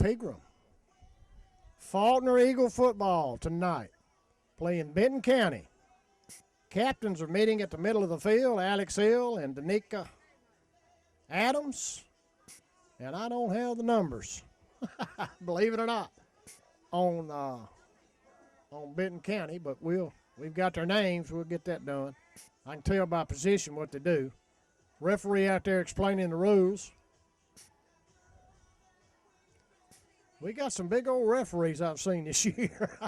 Pegram. Falkner Eagle football tonight, playing Benton County. Captains are meeting at the middle of the field, Alex Hill and Danica Adams. And I don't have the numbers, believe it or not, on Benton County, but we've got their names. We'll get that done. I can tell by position what they do. Referee out there explaining the rules. We got some big old referees I've seen this year.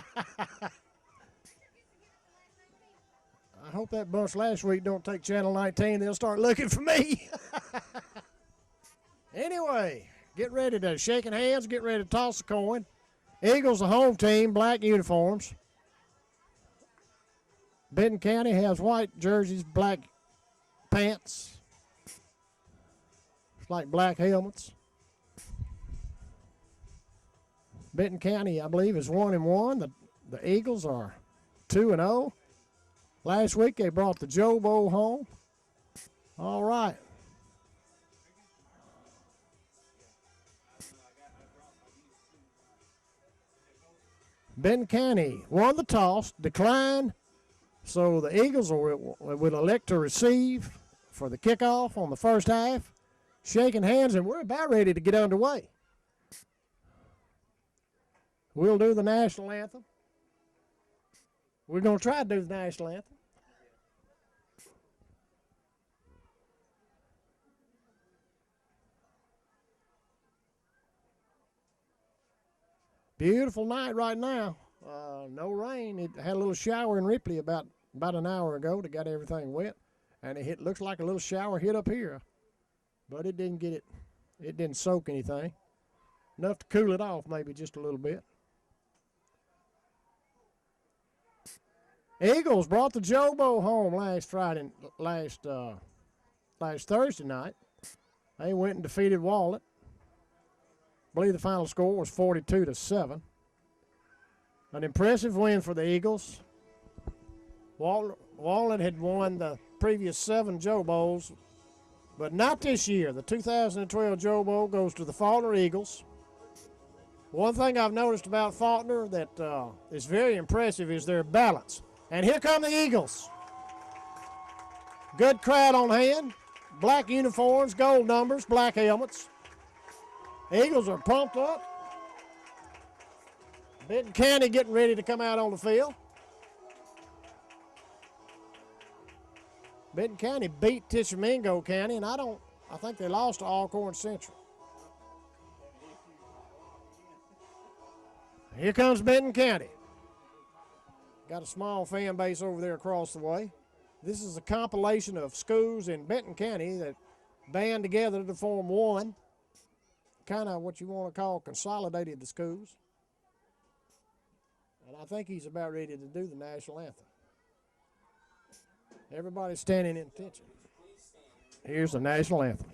I hope that bunch last week don't take Channel 19. They'll start looking for me. Anyway, get ready to shaking hands, get ready to toss the coin. Eagles, the home team, black uniforms. Benton County has white jerseys, black pants. It's like black helmets. Benton County, I believe, is 1-1. The Eagles are 2-0. Last week they brought the Joe Bowl home. All right. Benton County won the toss, declined, so the Eagles will elect to receive for the kickoff on the first half. Shaking hands, and we're about ready to get underway. We'll do the national anthem. We're going to try to do the national anthem. Beautiful night right now. No rain. It had a little shower in Ripley about an hour ago that got everything wet, and it looks like a little shower hit up here, but it didn't get it. It didn't soak anything. Enough to cool it off, maybe just a little bit. Eagles brought the Joe Bowl home last Thursday night. They went and defeated Wallet. I believe the final score was 42-7. An impressive win for the Eagles. Wallet had won the previous 7 Joe Bowls, but not this year. The 2012 Joe Bowl goes to the Falkner Eagles. One thing I've noticed about Falkner that is very impressive is their balance. And here come the Eagles. Good crowd on hand. Black uniforms, gold numbers, black helmets. Eagles are pumped up. Benton County getting ready to come out on the field. Benton County beat Tishomingo County, and I think they lost to Alcorn Central. Here comes Benton County. Got a small fan base over there across the way. This is a compilation of schools in Benton County that band together to form one. Kind of what you want to call consolidated the schools. And I think he's about ready to do the national anthem. Everybody's standing in attention. Here's the national anthem.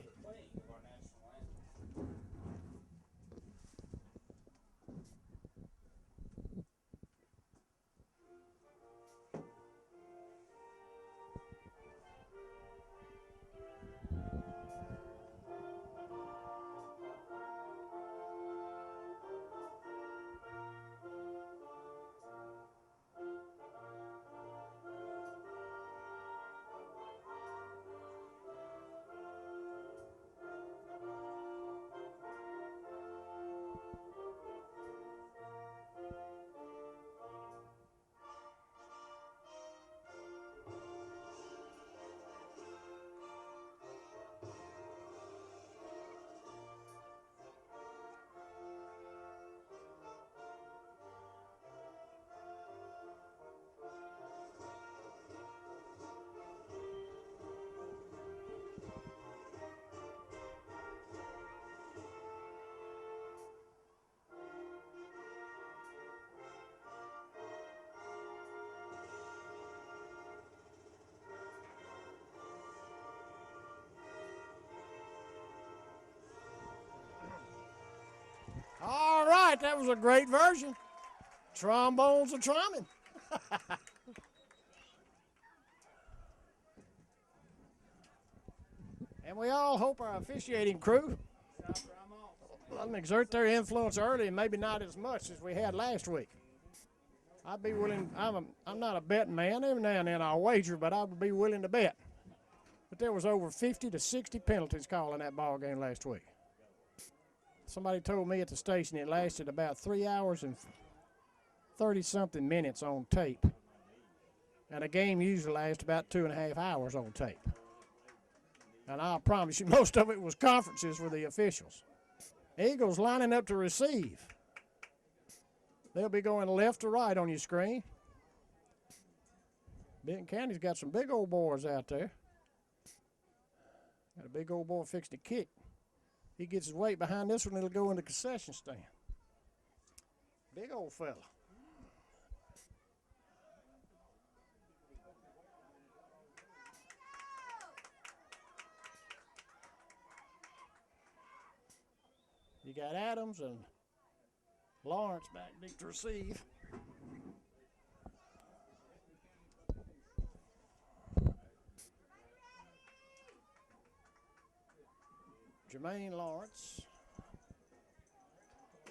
All right, that was a great version. Trombones are trombing. And we all hope our officiating crew let them exert their influence early and maybe not as much as we had last week. I'd be willing, I'm not a betting man. Every now and then I'll wager, but I would be willing to bet. But there was over 50 to 60 penalties called in that ball game last week. Somebody told me at the station it lasted about 3 hours and 30-something minutes on tape. And a game usually lasts about 2.5 hours on tape. And I'll promise you, most of it was conferences for the officials. Eagles lining up to receive. They'll be going left to right on your screen. Benton County's got some big old boys out there. Got a big old boy fixing to kick. He gets his weight behind this one, it'll go in the concession stand. Big old fella. You got Adams and Lawrence back deep to receive. Jermaine Lawrence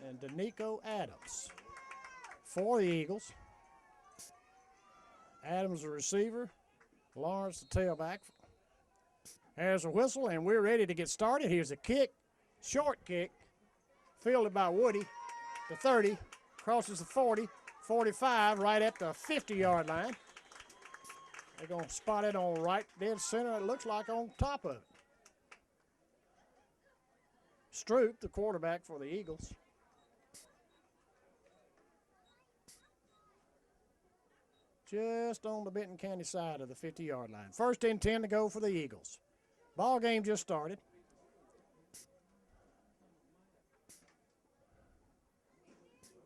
and Danico Adams for the Eagles. Adams the receiver, Lawrence the tailback. There's a whistle, and we're ready to get started. Here's a kick, short kick, fielded by Woody. The 30, crosses the 40, 45, right at the 50-yard line. They're going to spot it on right dead center, it looks like on top of it. Stroop, the quarterback for the Eagles. Just on the Benton County side of the 50-yard line. 1st and 10 to go for the Eagles. Ball game just started.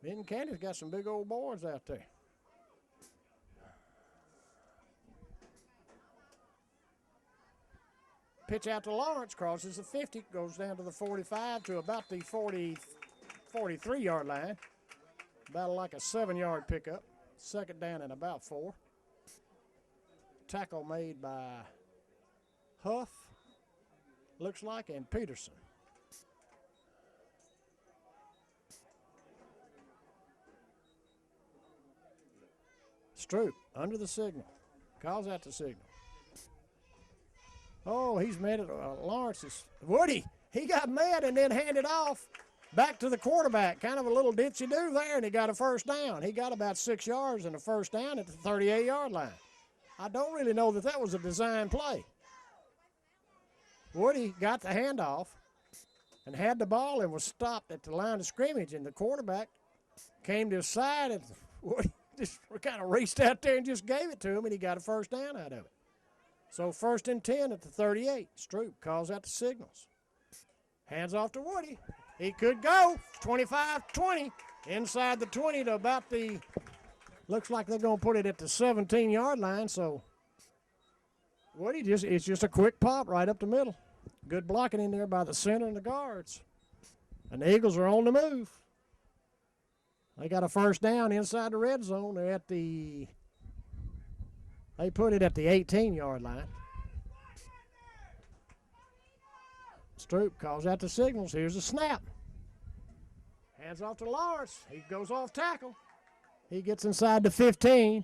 Benton County's got some big old boys out there. Pitch out to Lawrence, crosses the 50, goes down to the 45 to about the 43-yard line. About like a 7-yard pickup. 2nd down and about 4. Tackle made by Huff, looks like, and Peterson. Stroop under the signal. Calls out the signal. Oh, he's mad at Lawrence's. Woody, he got mad and then handed off back to the quarterback. Kind of a little ditchy-do there, and he got a 1st down. He got about 6 yards and a 1st down at the 38-yard line. I don't really know that was a design play. Woody got the handoff and had the ball and was stopped at the line of scrimmage, and the quarterback came to his side, and Woody just kind of raced out there and just gave it to him, and he got a 1st down out of it. So 1st and 10 at the 38. Stroop calls out the signals. Hands off to Woody. He could go. 25-20. Inside the 20 to about the, looks like they're going to put it at the 17-yard line. So Woody it's just a quick pop right up the middle. Good blocking in there by the center and the guards. And the Eagles are on the move. They got a 1st down inside the red zone. They're at the, they put it at the 18-yard line. Stroop calls out the signals. Here's the snap. Hands off to Lawrence. He goes off tackle. He gets inside the 15.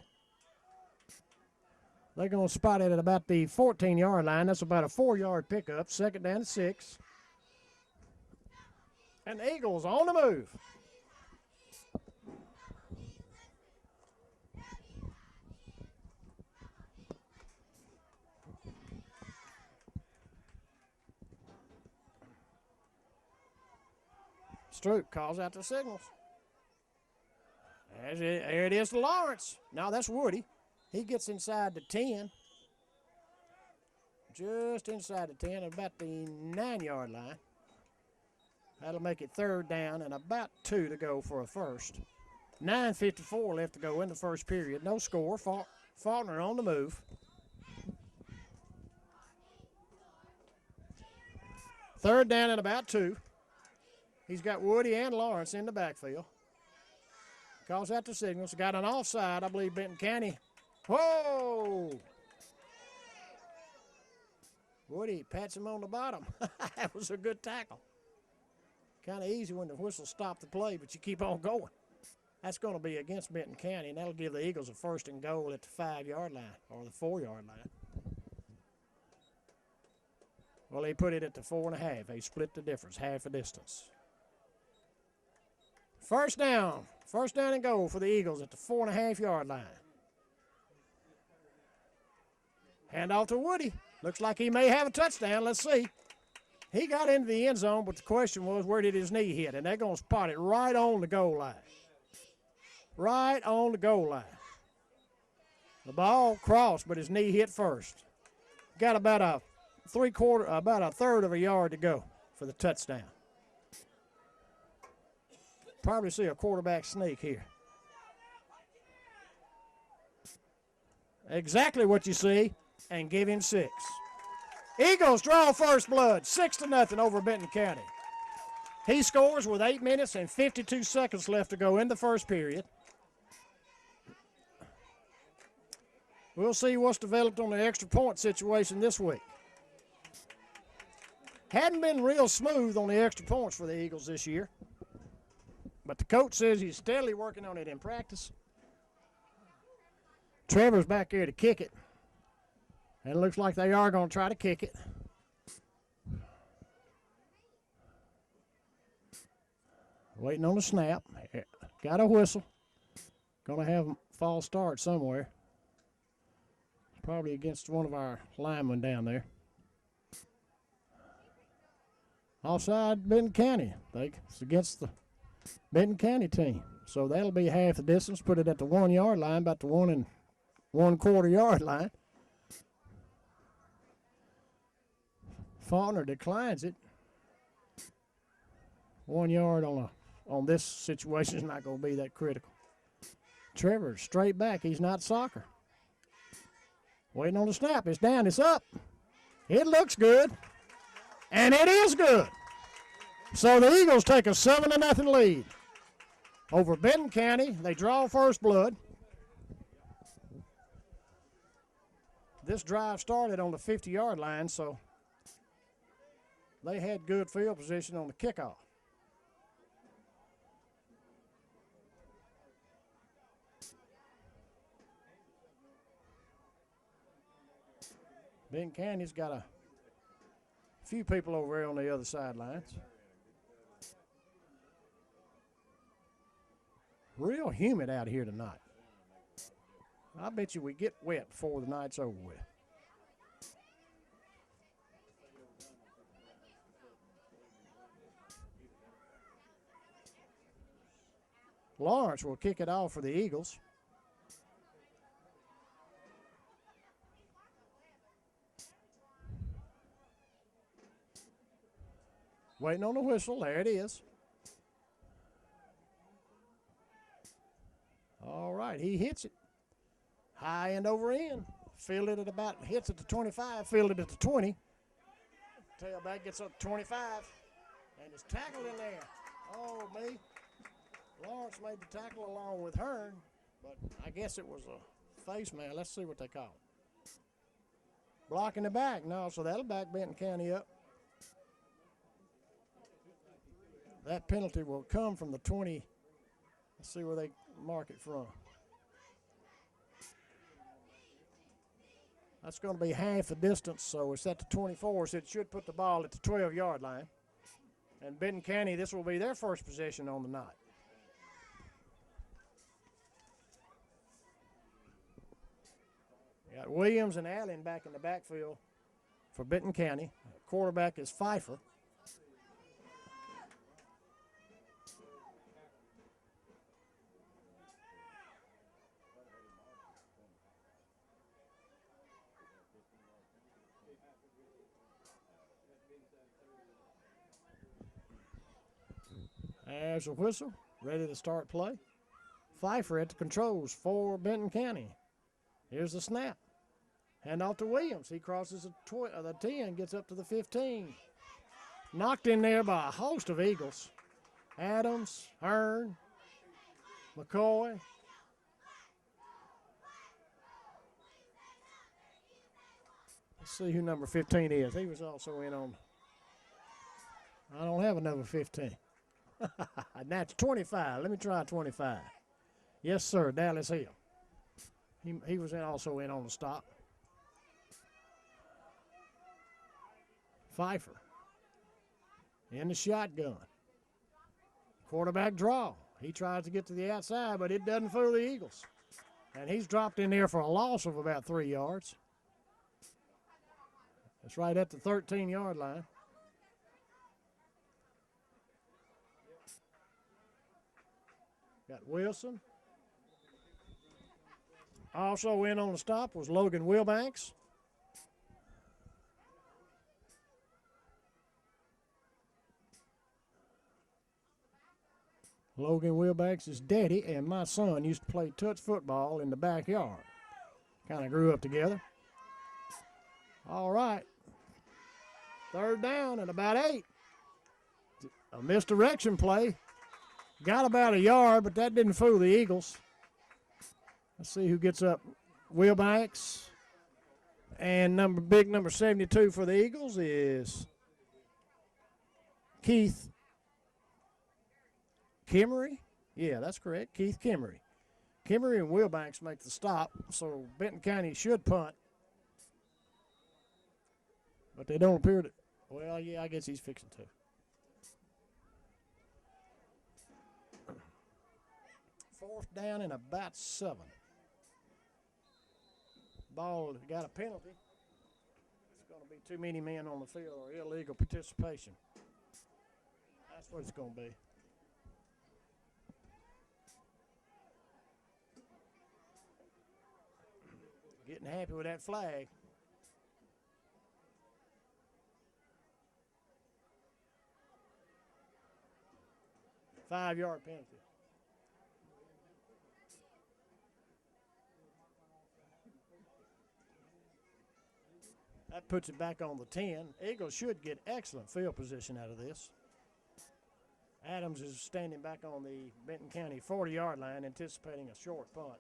They're going to spot it at about the 14-yard line. That's about a 4-yard pickup. 2nd down and 6. And the Eagles on the move. Stroop calls out the signals. There it is to Lawrence. Now that's Woody. He gets inside the 10. Just inside the 10, about the 9-yard line. That'll make it 3rd down and about 2 to go for a 1st. 9:54 left to go in the 1st period. No score. Falkner on the move. 3rd down and about 2. He's got Woody and Lawrence in the backfield. Calls out the signals. Got an offside, I believe, Benton County. Whoa! Woody pats him on the bottom. That was a good tackle. Kind of easy when the whistle stopped the play, but you keep on going. That's going to be against Benton County, and that'll give the Eagles a 1st and goal at the 5-yard line or the 4-yard line. Well, they put it at the 4.5. They split the difference, half a distance. First down and goal for the Eagles at the 4.5-yard line. Hand off to Woody. Looks like he may have a touchdown. Let's see. He got into the end zone, but the question was, where did his knee hit? And they're going to spot it right on the goal line. Right on the goal line. The ball crossed, but his knee hit first. Got about a third of a yard to go for the touchdown. Probably see a quarterback sneak here. Exactly what you see, and give him 6. Eagles draw first blood, 6-0 over Benton County. He scores with 8 minutes and 52 seconds left to go in the first period. We'll see what's developed on the extra point situation this week. Hadn't been real smooth on the extra points for the Eagles this year, but the coach says he's steadily working on it in practice. Trevor's back there to kick it, and it looks like they are going to try to kick it. Waiting on the snap. Got a whistle. Going to have a false start somewhere. Probably against one of our linemen down there. Offside Benton County. It's against the Benton County team. So that'll be half the distance. Put it at the 1-yard line, about the 1 1/4 yard line. Falkner declines it. 1 yard on this situation is not going to be that critical. Trevor straight back. He's not soccer. Waiting on the snap. It's down. It's up. It looks good. And it is good. So the Eagles take a 7-0 lead over Benton County. They draw first blood. This drive started on the 50-yard line, so they had good field position on the kickoff. Benton County's got a few people over there on the other sidelines. Real humid out here tonight. I bet you we get wet before the night's over with. Lawrence will kick it off for the Eagles. Waiting on the whistle. There it is. All right, he hits it. High end over end. Fielded at about, hits at the 25, fielded at the 20. Tailback gets up to 25 and is tackled in there. Oh, me. Lawrence made the tackle along with Hearn, but I guess it was a face man. Let's see what they call it. Blocking the back. No, so that'll back Benton County up. That penalty will come from the 20. Let's see where they mark it from. That's going to be half the distance, so it's at the 24, so it should put the ball at the 12-yard line. And Benton County, this will be their first possession on the night. Got Williams and Allen back in the backfield for Benton County. Quarterback is Pfeiffer. There's a whistle, ready to start play. Pfeiffer at the controls for Benton County. Here's the snap. Hand off to Williams. He crosses the 10, gets up to the 15. Knocked in there by a host of Eagles. Adams, Hearn, McCoy. Let's see who number 15 is. He was also in on. I don't have a number 15. And that's 25. Let me try 25. Yes, sir, Dallas Hill. He was also in on the stop. Pfeiffer in the shotgun. Quarterback draw. He tries to get to the outside, but it doesn't fool the Eagles. And he's dropped in there for a loss of about 3 yards. It's right at the 13-yard line. Got Wilson. Also in on the stop was Logan Wilbanks. Logan Wilbanks' daddy and my son used to play touch football in the backyard. Kind of grew up together. All right. 3rd down and about 8. A misdirection play. Got about a yard, but that didn't fool the Eagles. Let's see who gets up. Wilbanks. And big number 72 for the Eagles is Keith Kimmery. Yeah, that's correct. Keith Kimmery. Kimmery and Wilbanks make the stop, so Benton County should punt. But they don't appear to. Well, yeah, I guess he's fixing to. Fourth down and about 7. Ball got a penalty. It's going to be too many men on the field or illegal participation. That's what it's going to be. Getting happy with that flag. Five-yard penalty. That puts it back on the 10. Eagles should get excellent field position out of this. Adams is standing back on the Benton County 40-yard line, anticipating a short punt.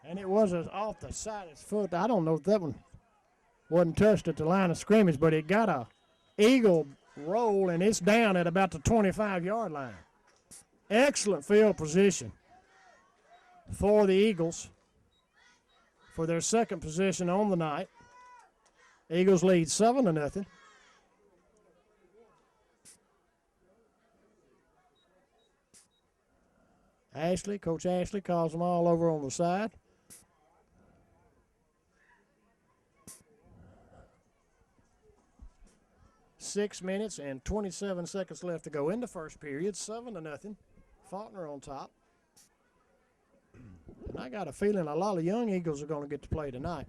And it was off the side of his foot. I don't know if that one wasn't touched at the line of scrimmage, but it got a Eagle roll, and it's down at about the 25-yard line. Excellent field position for the Eagles for their second position on the night. Eagles lead 7-0. Coach Ashley calls them all over on the side. Six minutes and 27 seconds left to go in the first period. 7-0. Falkner on top. And I got a feeling a lot of young Eagles are going to get to play tonight.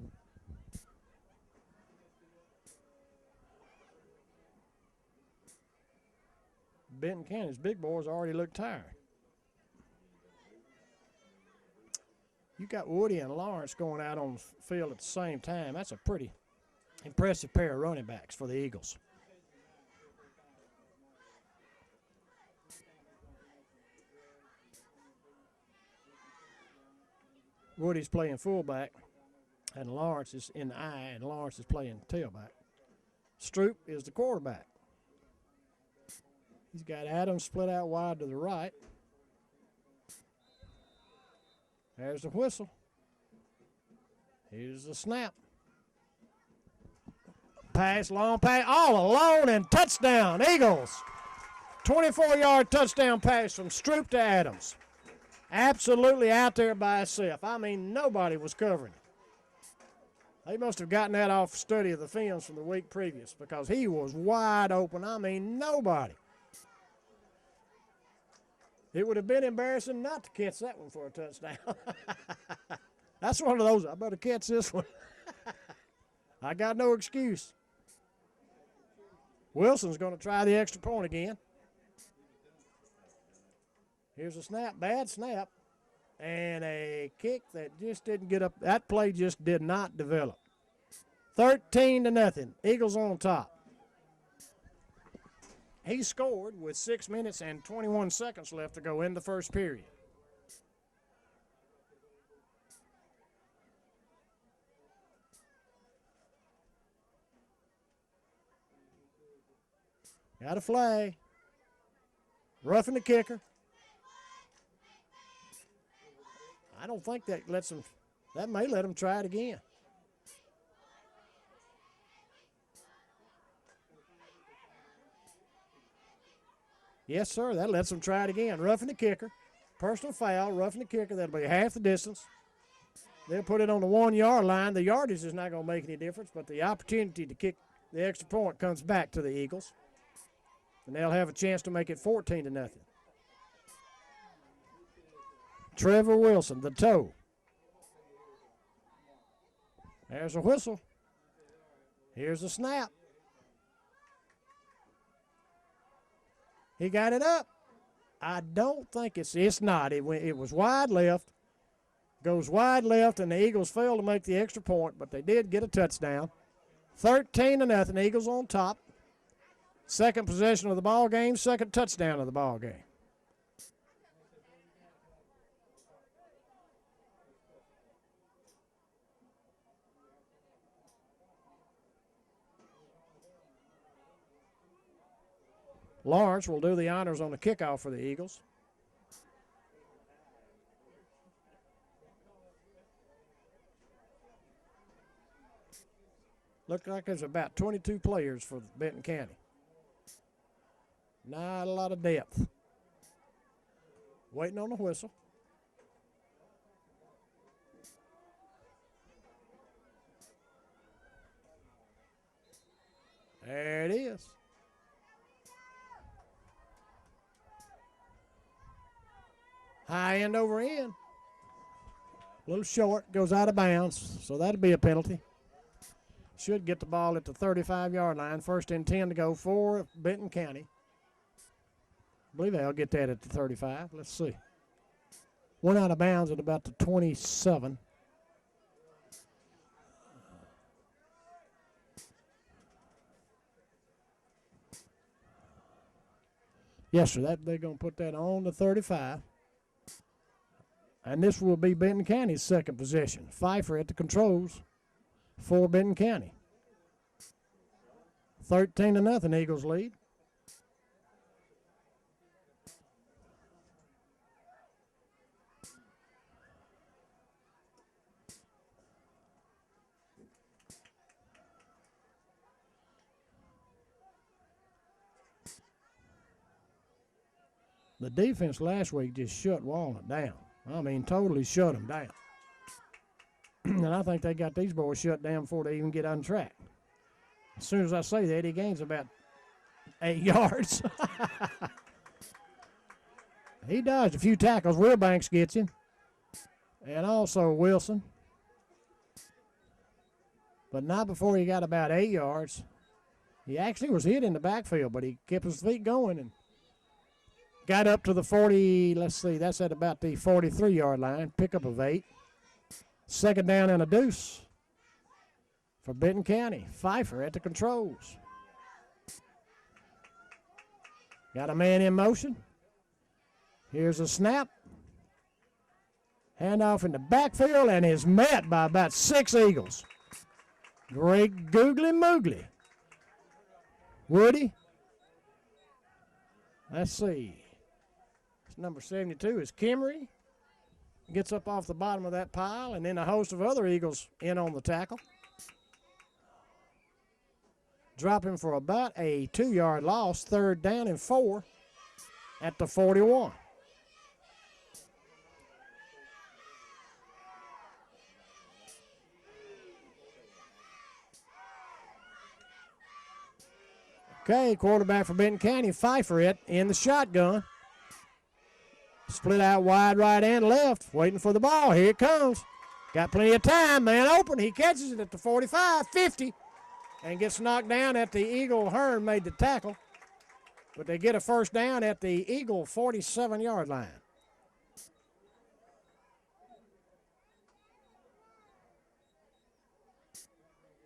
Benton County's big boys already look tired. You got Woody and Lawrence going out on the field at the same time. That's a pretty impressive pair of running backs for the Eagles. Woody's playing fullback, and Lawrence is in the I, and Lawrence is playing tailback. Stroop is the quarterback. He's got Adams split out wide to the right. There's the whistle. Here's the snap. Pass, long pass, all alone, and touchdown, Eagles. 24-yard touchdown pass from Stroop to Adams. Absolutely out there by himself. I mean, nobody was covering it. They must have gotten that off study of the films from the week previous because he was wide open. I mean, nobody. It would have been embarrassing not to catch that one for a touchdown. That's one of those, I better catch this one. I got no excuse. Wilson's going to try the extra point again. Here's a snap, bad snap, and a kick that just didn't get up. That play just did not develop. 13-0, Eagles on top. He scored with 6 minutes and 21 seconds left to go in the first period. Got a flag. Roughing the kicker. I don't think that lets them, that may let them try it again. Yes, sir, that lets them try it again. Roughing the kicker. Personal foul, roughing the kicker. That'll be half the distance. They'll put it on the 1 yard line. The yardage is not going to make any difference, but the opportunity to kick the extra point comes back to the Eagles. And they'll have a chance to make it 14-0. Trevor Wilson, the toe. There's a whistle. Here's a snap. He got it up. I don't think it's not. It was wide left. Goes wide left, and the Eagles failed to make the extra point, but they did get a touchdown. 13-0, Eagles on top. Second possession of the ball game, second touchdown of the ball game. Lawrence will do the honors on the kickoff for the Eagles. Looked like there's about 22 players for Benton County. Not a lot of depth. Waiting on the whistle. There it is. High end over end. A little short, goes out of bounds, so that'll be a penalty. Should get the ball at the 35-yard line. First and 10 to go for Benton County. I believe they'll get that at the 35. Let's see. Went out of bounds at about the 27. Yes, sir. They're going to put that on the 35. And this will be Benton County's second possession. Pfeiffer at the controls for Benton County. 13-0, Eagles lead. The defense last week just shut Walnut down. I mean, totally shut them down. And I think they got these boys shut down before they even get on track. As soon as I say that, he gains about 8 yards. He dodged a few tackles. Wilbanks gets him. And also Wilson. But not before he got about 8 yards. He actually was hit in the backfield, but he kept his feet going and got up to the 40, let's see, that's at about the 43-yard line, pickup of 8. Second down and a deuce for Benton County. Pfeiffer at the controls. Got a man in motion. Here's a snap. Handoff in the backfield and is met by about 6 Eagles. Great googly moogly. Woody. Let's see. Number 72 is Kimmery. Gets up off the bottom of that pile, and then a host of other Eagles in on the tackle. Drop him for about a 2-yard loss. Third down and 4 at the 41. Okay, quarterback for Benton County, Pfeiffer in the shotgun. Split out wide right and left, waiting for the ball. Here it comes. Got plenty of time, man open. He catches it at the 45, 50, and gets knocked down at the Eagle. Hearn made the tackle, but they get a first down at the Eagle 47-yard line.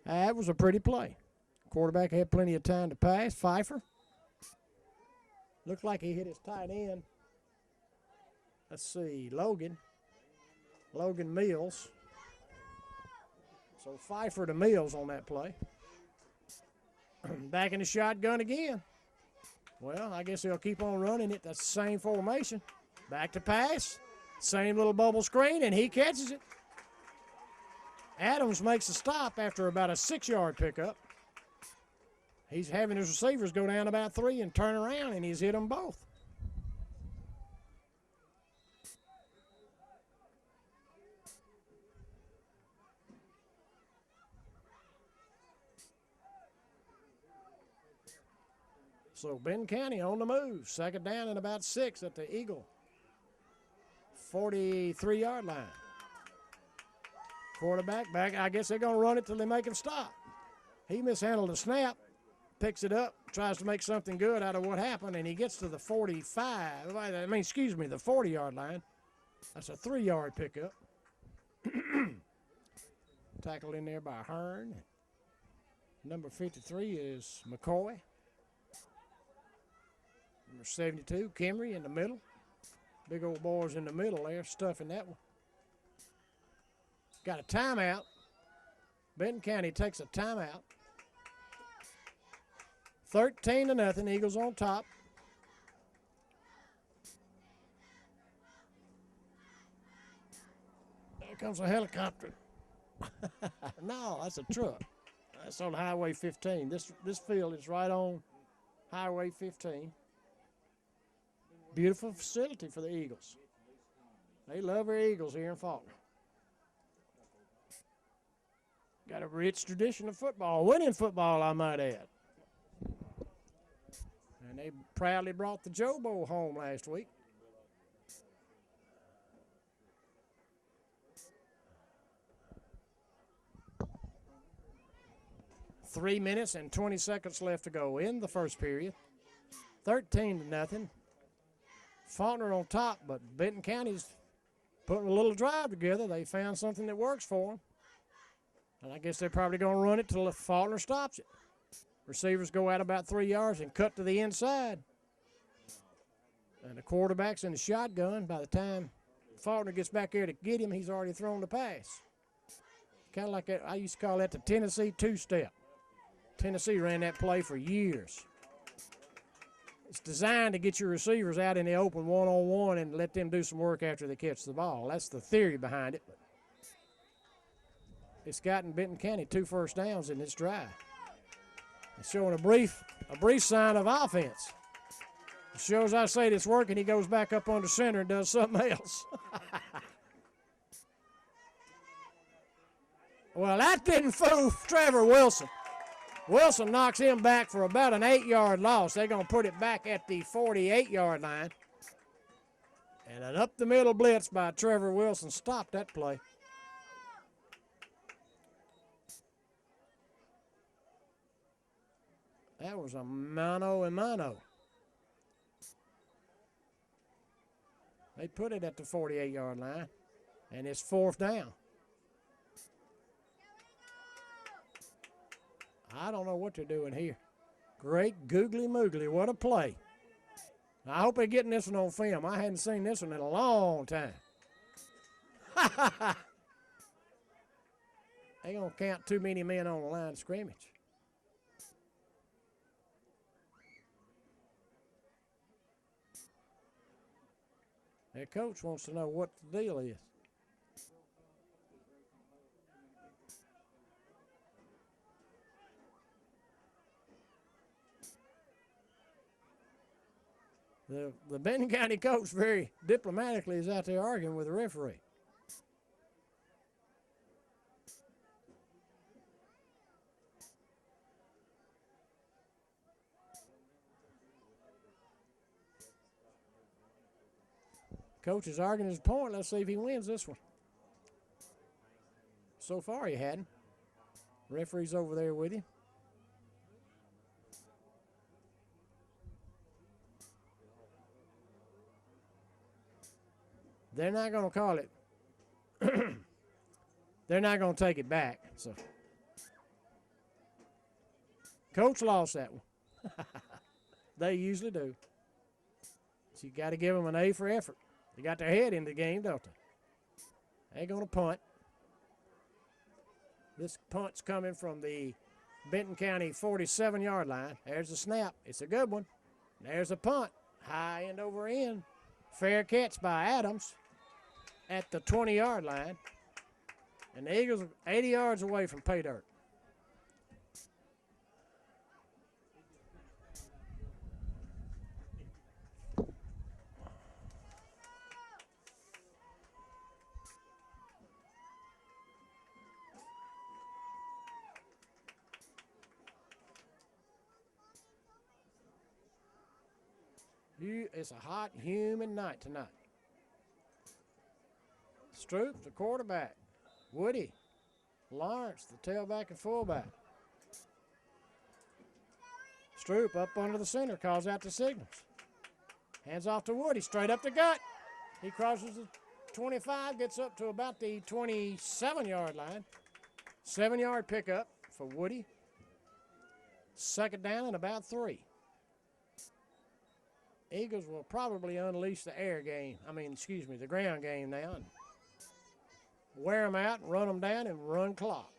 That was a pretty play. Quarterback had plenty of time to pass. Pfeiffer. Looked like he hit his tight end. Let's see, Logan Mills. So Pfeiffer to Mills on that play. Back in the shotgun again. Well, I guess they'll keep on running it. That's the same formation. Back to pass. Same little bubble screen, and he catches it. Adams makes a stop after about a 6-yard pickup. He's having his receivers go down about 3 and turn around, and he's hit them both. So Benton County on the move. 2nd down and about 6 at the Eagle 43-yard line. Quarterback back. I guess they're going to run it till they make him stop. He mishandled the snap, picks it up, tries to make something good out of what happened, and he gets to the 40-yard line. That's a 3-yard pickup. Tackled in there by Hearn. Number 53 is McCoy. Number 72, Kimry in the middle. Big old boys in the middle there, stuffing that one. Got a timeout. Benton County takes a timeout. 13-0, Eagles on top. There comes a helicopter. No, that's a truck. That's on Highway 15. This field is right on Highway 15. Beautiful facility for the Eagles. They love their Eagles here in Falkner. Got a rich tradition of football, winning football, I might add. And they proudly brought the Joe Bowl home last week. Three minutes and 20 seconds left to go in the first period. 13-0. Falkner on top, but Benton County's putting a little drive together. They found something that works for them. And I guess they're probably going to run it till Falkner stops it. Receivers go out about 3 yards and cut to the inside. And the quarterback's in the shotgun. By the time Falkner gets back there to get him, he's already thrown the pass. Kind of like that. I used to call that the Tennessee two-step. Tennessee ran that play for years. It's designed to get your receivers out in the open one-on-one and let them do some work after they catch the ball. That's the theory behind it. But it's gotten Benton County 2 first downs in this drive. It's showing a brief sign of offense. As sure as I say it's working, he goes back up under center and does something else. Well, that didn't fool Trevor Wilson. Wilson knocks him back for about an 8-yard loss. They're going to put it back at the 48-yard line. And an up-the-middle blitz by Trevor Wilson stopped that play. That was a mano-a-mano. They put it at the 48-yard line, and it's 4th down. I don't know what they're doing here. Great googly moogly, what a play. I hope they're getting this one on film. I hadn't seen this one in a long time. They're going to count too many men on the line of scrimmage. Their coach wants to know what the deal is. The Benton County coach very diplomatically is out there arguing with the referee. Coach is arguing his point. Let's see if he wins this one. So far he hadn't. Referee's over there with him. They're not going to call it. They're not going to take it back. So, Coach lost that one. They usually do. So you got to give them an A for effort. They got their head in the game, don't they? They're going to punt. This punt's coming from the Benton County 47-yard line. There's the snap. It's a good one. There's a punt. High end over end. Fair catch by Adams at the 20-yard line. And the Eagles are 80 yards away from pay dirt. It's a hot, humid night tonight. Stroop, the quarterback. Woody. Lawrence, the tailback and fullback. Stroop up under the center, calls out the signals. Hands off to Woody, straight up the gut. He crosses the 25, gets up to about the 27-yard line. 7-yard pickup for Woody. Second down and about 3. Eagles will probably unleash the the ground game now. And wear them out, run them down, and run clock.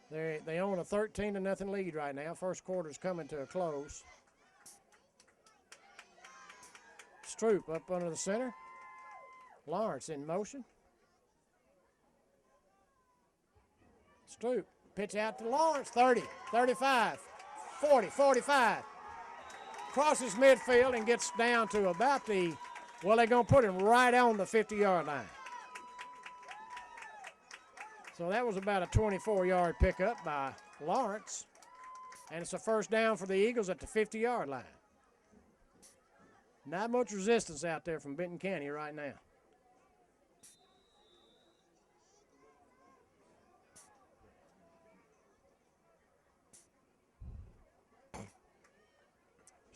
They own a 13-0 lead right now. First quarter's coming to a close. Stroop up under the center. Lawrence in motion. Stroop, pitch out to Lawrence, 30, 35, 40, 45. Crosses midfield and gets down to about they're going to put him right on the 50-yard line. So that was about a 24-yard pickup by Lawrence. And it's a first down for the Eagles at the 50-yard line. Not much resistance out there from Benton County right now.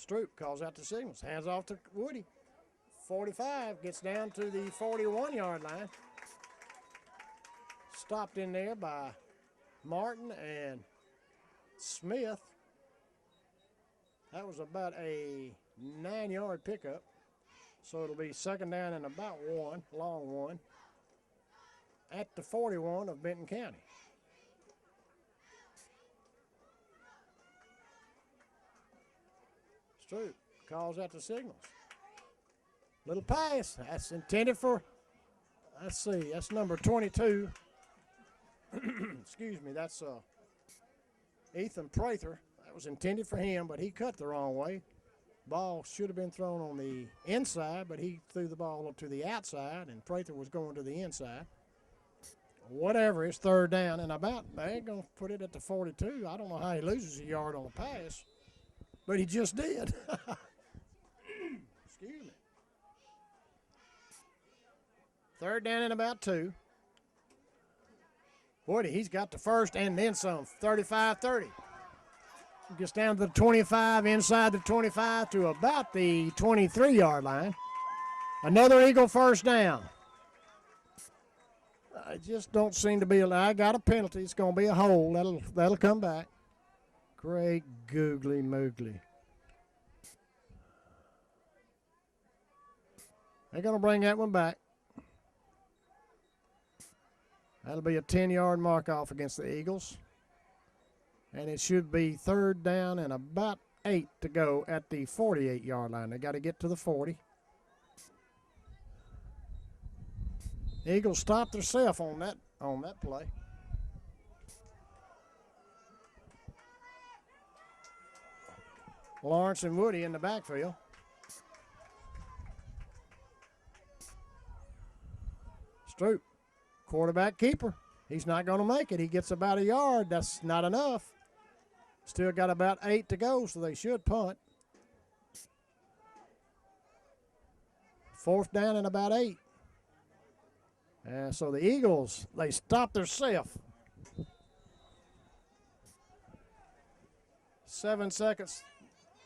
Stroop calls out the signals. Hands off to Woody. 45 gets down to the 41-yard line. Stopped in there by Martin and Smith. That was about a 9-yard pickup. So it'll be second down and about 1, long one, at the 41 of Benton County. Stroop calls out the signals. Little pass. That's intended for, let's see, that's number 22. Excuse me, that's Ethan Prather. That was intended for him, but he cut the wrong way. Ball should have been thrown on the inside, but he threw the ball to the outside, and Prather was going to the inside. Whatever, it's third down, and about, they ain't going to put it at the 42. I don't know how he loses a yard on the pass, but he just did. Excuse me. Third down and about 2. Woody, he's got the first and then some, 35-30. Gets down to the 25, inside the 25 to about the 23-yard line. Another Eagle first down. I just don't seem to be. I got a penalty. It's going to be a hold. That'll come back. Great googly moogly. They're going to bring that one back. That'll be a 10-yard mark off against the Eagles. And it should be third down and about 8 to go at the 48-yard line. They got to get to the 40. Eagles stopped themselves on that play. Lawrence and Woody in the backfield. Stroop, quarterback keeper. He's not going to make it. He gets about a yard. That's not enough. Still got about 8 to go, so they should punt. Fourth down and about 8. So the Eagles, they stopped themselves. 7 seconds.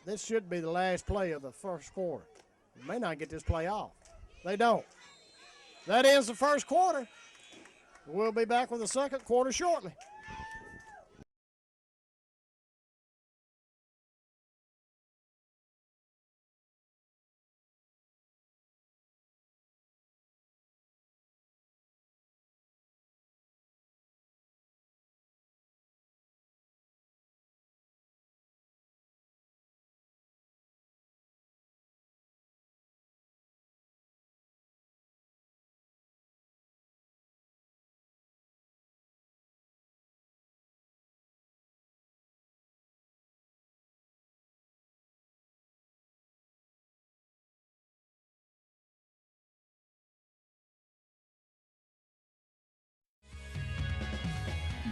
This should be the last play of the first quarter. They may not get this play off. They don't. That ends the first quarter. We'll be back with the second quarter shortly.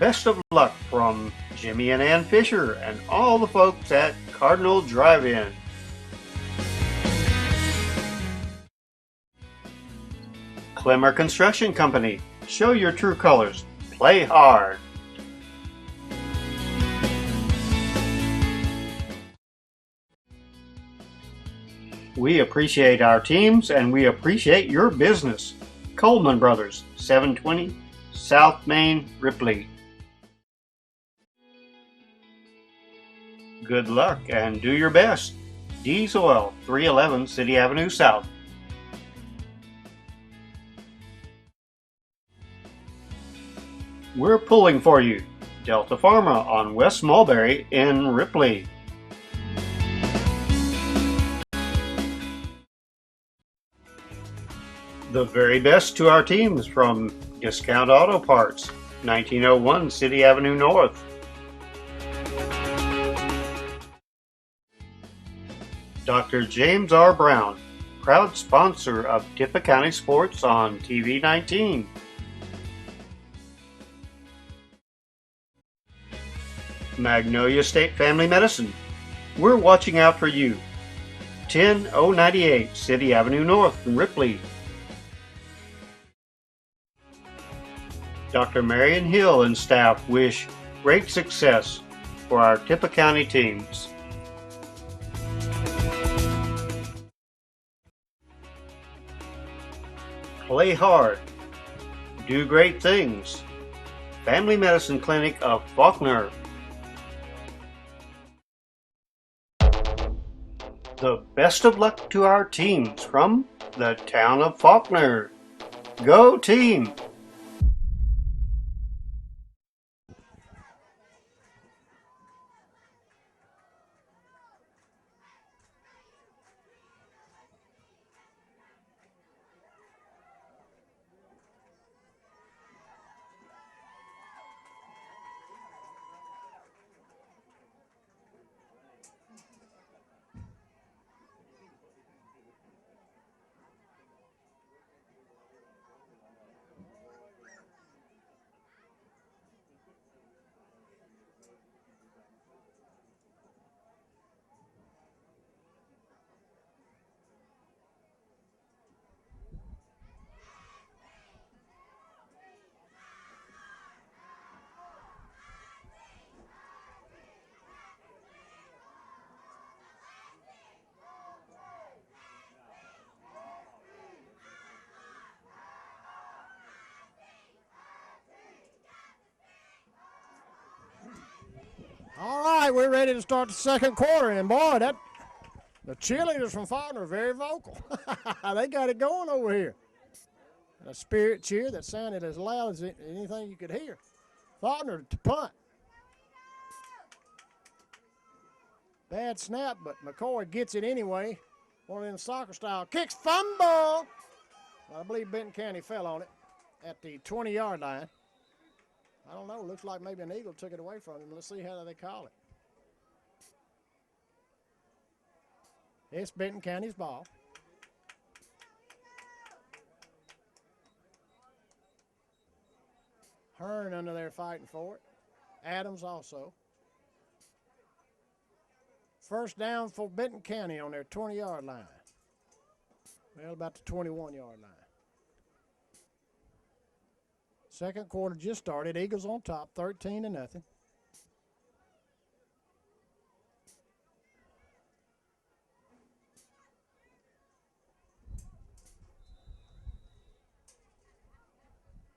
best of luck from Jimmy and Ann Fisher and all the folks at Cardinal Drive-In. Clemmer Construction Company. Show your true colors. Play hard. We appreciate our teams and we appreciate your business. Coleman Brothers, 720 South Main, Ripley. Good luck and do your best. D's Oil, 311 City Avenue South. We're pulling for you. Delta Pharma on West Mulberry in Ripley. The very best to our teams from Discount Auto Parts, 1901 City Avenue North. Dr. James R. Brown, proud sponsor of Tippah County Sports on TV 19. Magnolia State Family Medicine. We're watching out for you. 10098 City Avenue North in Ripley. Dr. Marion Hill and staff wish great success for our Tippah County teams. Play hard. Do great things. Family Medicine Clinic of Falkner. The best of luck to our teams from the town of Falkner. Go team! All right, we're ready to start the second quarter, and boy, the cheerleaders from Falkner are very vocal. They got it going over here. A spirit cheer that sounded as loud as anything you could hear. Falkner to punt. Bad snap, but McCoy gets it anyway. One of them soccer style kicks, fumble. I believe Benton County fell on it at the 20-yard line. I don't know. Looks like maybe an Eagle took it away from him. Let's see how they call it. It's Benton County's ball. Hearn under there fighting for it. Adams also. First down for Benton County on their 20-yard line. Well, about the 21-yard line. Second quarter just started. Eagles on top, 13-0.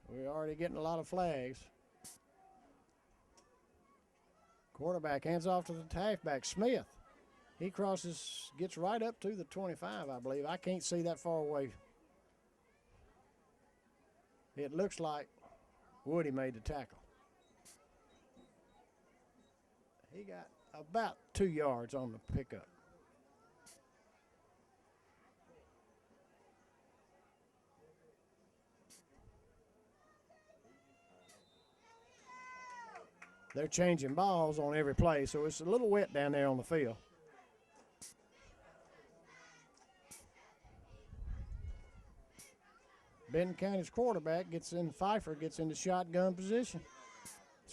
We're already getting a lot of flags. Quarterback hands off to the halfback, Smith. He crosses, gets right up to the 25, I believe. I can't see that far away. It looks like Woody made the tackle. He got about 2 yards on the pickup. They're changing balls on every play, so it's a little wet down there on the field. Benton County's quarterback Pfeiffer gets into shotgun position.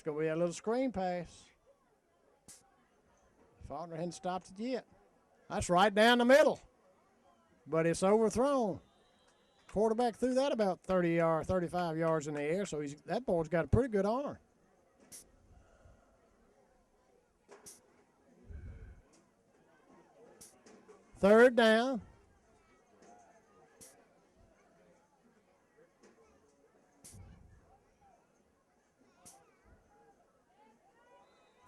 It's going to be a little screen pass. Falkner hadn't stopped it yet. That's right down the middle. But it's overthrown. Quarterback threw that about 35 yards in the air, so that boy's got a pretty good arm. Third down.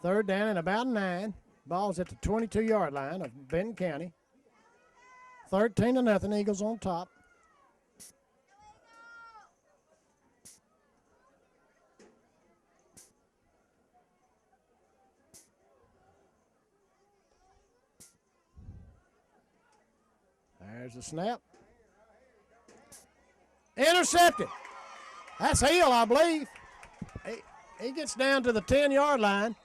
Third down and about 9. Ball's at the 22-yard line of Benton County. 13-0, Eagles on top. There's the snap. Intercepted. That's Hill, I believe. He gets down to the 10-yard line.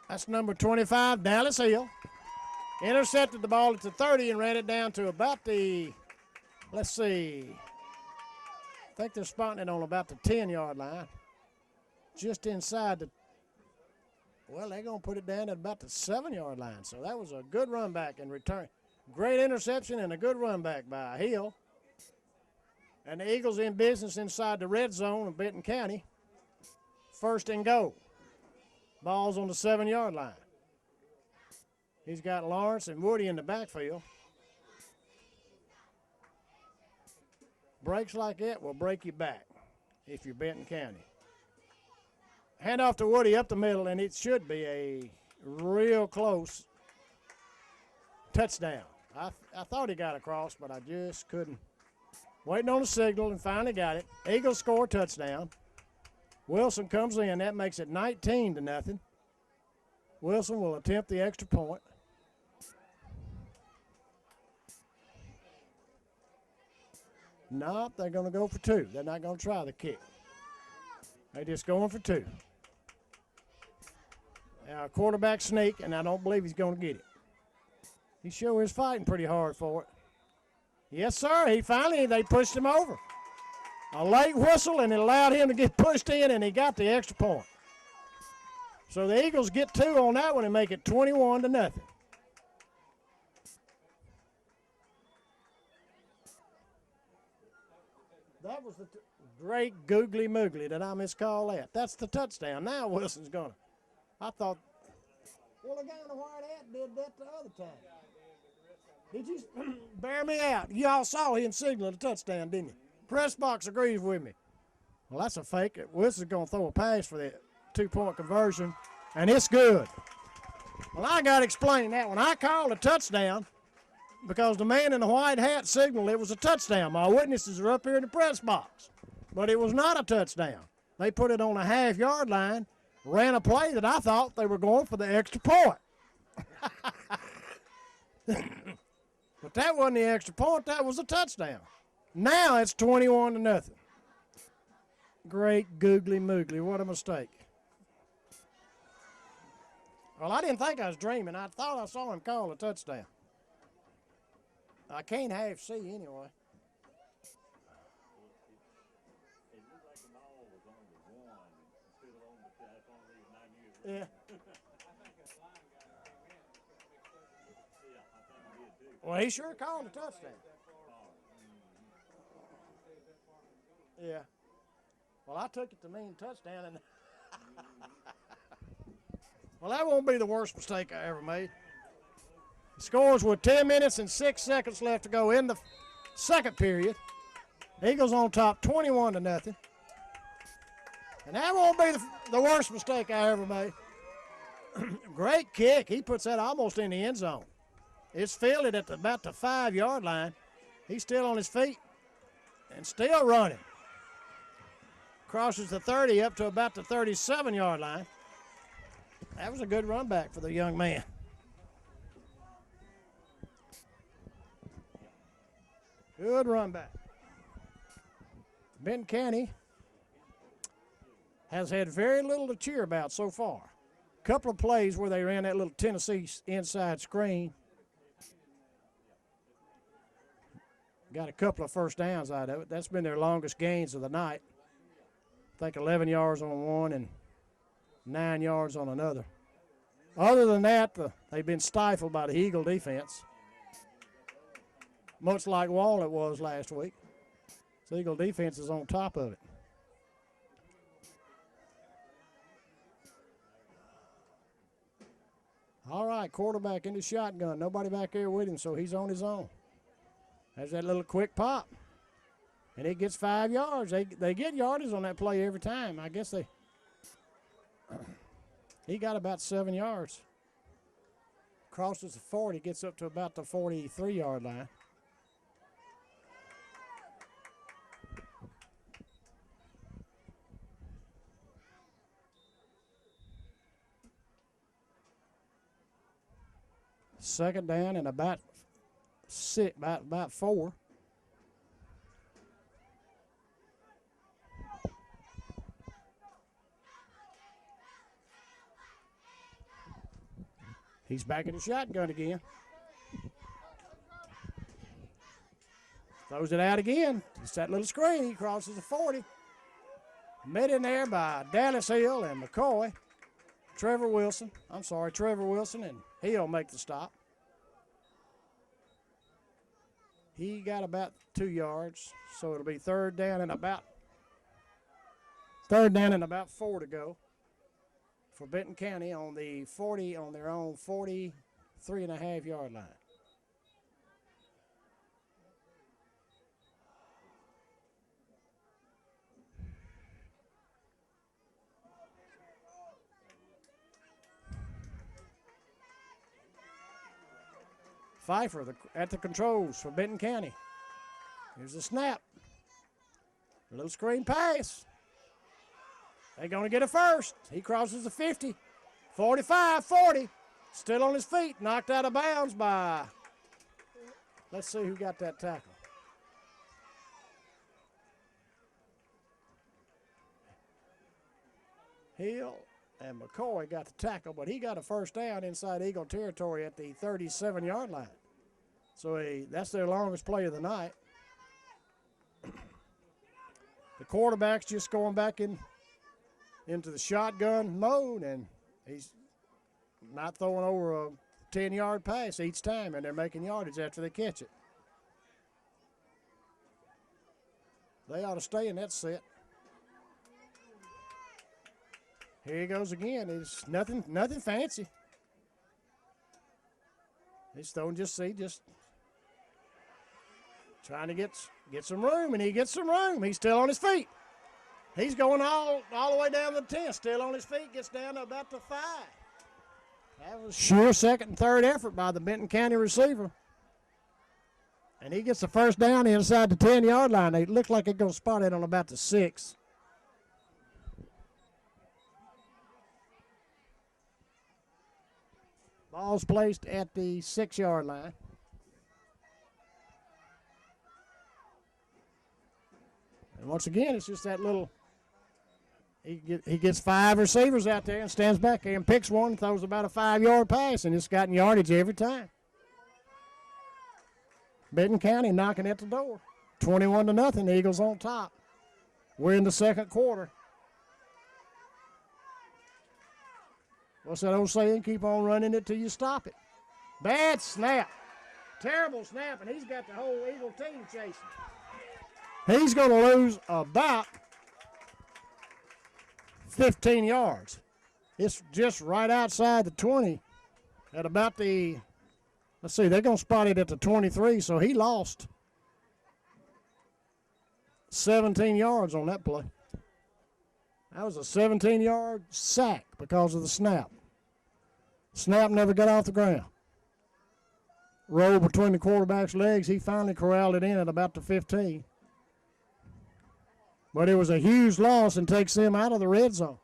That's number 25, Dallas Hill. Intercepted the ball at the 30 and ran it down to about the, let's see, I think they're spotting it on about the 10-yard line. Just inside the, well, they're going to put it down at about the 7-yard line. So that was a good run back in return. Great interception and a good run back by Hill. And the Eagles in business inside the red zone of Benton County. First and goal. Ball's on the 7-yard line. He's got Lawrence and Woody in the backfield. Breaks like that will break you back if you're Benton County. Hand off to Woody up the middle, and it should be a real close touchdown. I thought he got across, but I just couldn't. Waiting on the signal and finally got it. Eagles score a touchdown. Wilson comes in. That makes it 19-0. Wilson will attempt the extra point. Nope, they're going to go for 2. They're not going to try the kick. They're just going for 2. Now, quarterback sneak, and I don't believe he's going to get it. He sure is fighting pretty hard for it. Yes, sir. They pushed him over. A late whistle, and it allowed him to get pushed in, and he got the extra point. So the Eagles get 2 on that one and make it 21-0. That was the great googly moogly. Did I miscall that? That's the touchdown. Now Wilson's going to. I thought, well, the guy in the white hat did that the other time. Did you bear me out? Y'all saw him signal the touchdown, didn't you? Press box agrees with me. Well, that's a fake. Wilson's going to throw a pass for that 2-point conversion, and it's good. Well, I got to explain that one. I called a touchdown because the man in the white hat signaled it was a touchdown. My witnesses are up here in the press box. But it was not a touchdown. They put it on a half-yard line, ran a play that I thought they were going for the extra point. But that wasn't the extra point. That was a touchdown. Now it's 21-0. Great googly moogly. What a mistake. Well, I didn't think I was dreaming. I thought I saw him call a touchdown. I can't half see anyway. Yeah. Well, he sure called a touchdown. Yeah. Well, I took it to mean touchdown, and well, that won't be the worst mistake I ever made. The scores with 10 minutes and 6 seconds left to go in the second period. Eagles on top, 21-0. And that won't be the worst mistake I ever made. Great kick. He puts that almost in the end zone. It's fielded at about the 5-yard line. He's still on his feet and still running. Crosses the 30 up to about the 37-yard line. That was a good run back for the young man. Good run back. Benton County has had very little to cheer about so far. A couple of plays where they ran that little Tennessee inside screen. Got a couple of first downs out of it. That's been their longest gains of the night. I think 11 yards on one and 9 yards on another. Other than that, they've been stifled by the Eagle defense, much like Walnut was last week. The Eagle defense is on top of it. All right, quarterback in the shotgun. Nobody back there with him, so he's on his own. Has that little quick pop. And it gets 5 yards. They get yardage on that play every time. I guess he got about 7 yards. Crosses the 40, gets up to about the 43-yard line. Second down and about 4. He's back in the shotgun again. Throws it out again. It's that little screen. He crosses the 40. Met in there by Dallas Hill and McCoy. Trevor Wilson, and he'll make the stop. He got about 2 yards, so it'll be third down and about 4 to go for Benton County on the 40, on their own 43.5-yard line. Pfeiffer at the controls for Benton County. Here's the snap. A little screen pass. They're going to get a first. He crosses the 50. 45, 40. Still on his feet. Knocked out of bounds by, let's see who got that tackle. Hill and McCoy got the tackle, but he got a first down inside Eagle territory at the 37-yard line. So that's their longest play of the night. The quarterback's just going back into the shotgun mode, and he's not throwing over a 10-yard pass each time, and they're making yardage after they catch it. They ought to stay in that set. Here he goes again. It's nothing fancy. He's throwing just trying to get some room, and he gets some room. He's still on his feet. He's going all the way down to the 10, still on his feet, gets down to about the 5. That was sure second and third effort by the Benton County receiver. And he gets the first down inside the 10-yard line. They look like they're going to spot it on about the 6. Ball's placed at the 6-yard line. And once again, it's just that little, he gets 5 receivers out there and stands back there and picks one, throws about a 5-yard pass, and it's gotten yardage every time. Benton County knocking at the door. 21-0, Eagles on top. We're in the second quarter. What's that old saying? Keep on running it till you stop it. Bad snap. Terrible snap, and he's got the whole Eagle team chasing. He's going to lose about 15 yards. It's just right outside the 20 at about the, let's see, they're going to spot it at the 23, so he lost 17 yards on that play. That was a 17-yard sack because of the snap. Snap never got off the ground. Rolled between the quarterback's legs. He finally corralled it in at about the 15. But it was a huge loss and takes them out of the red zone.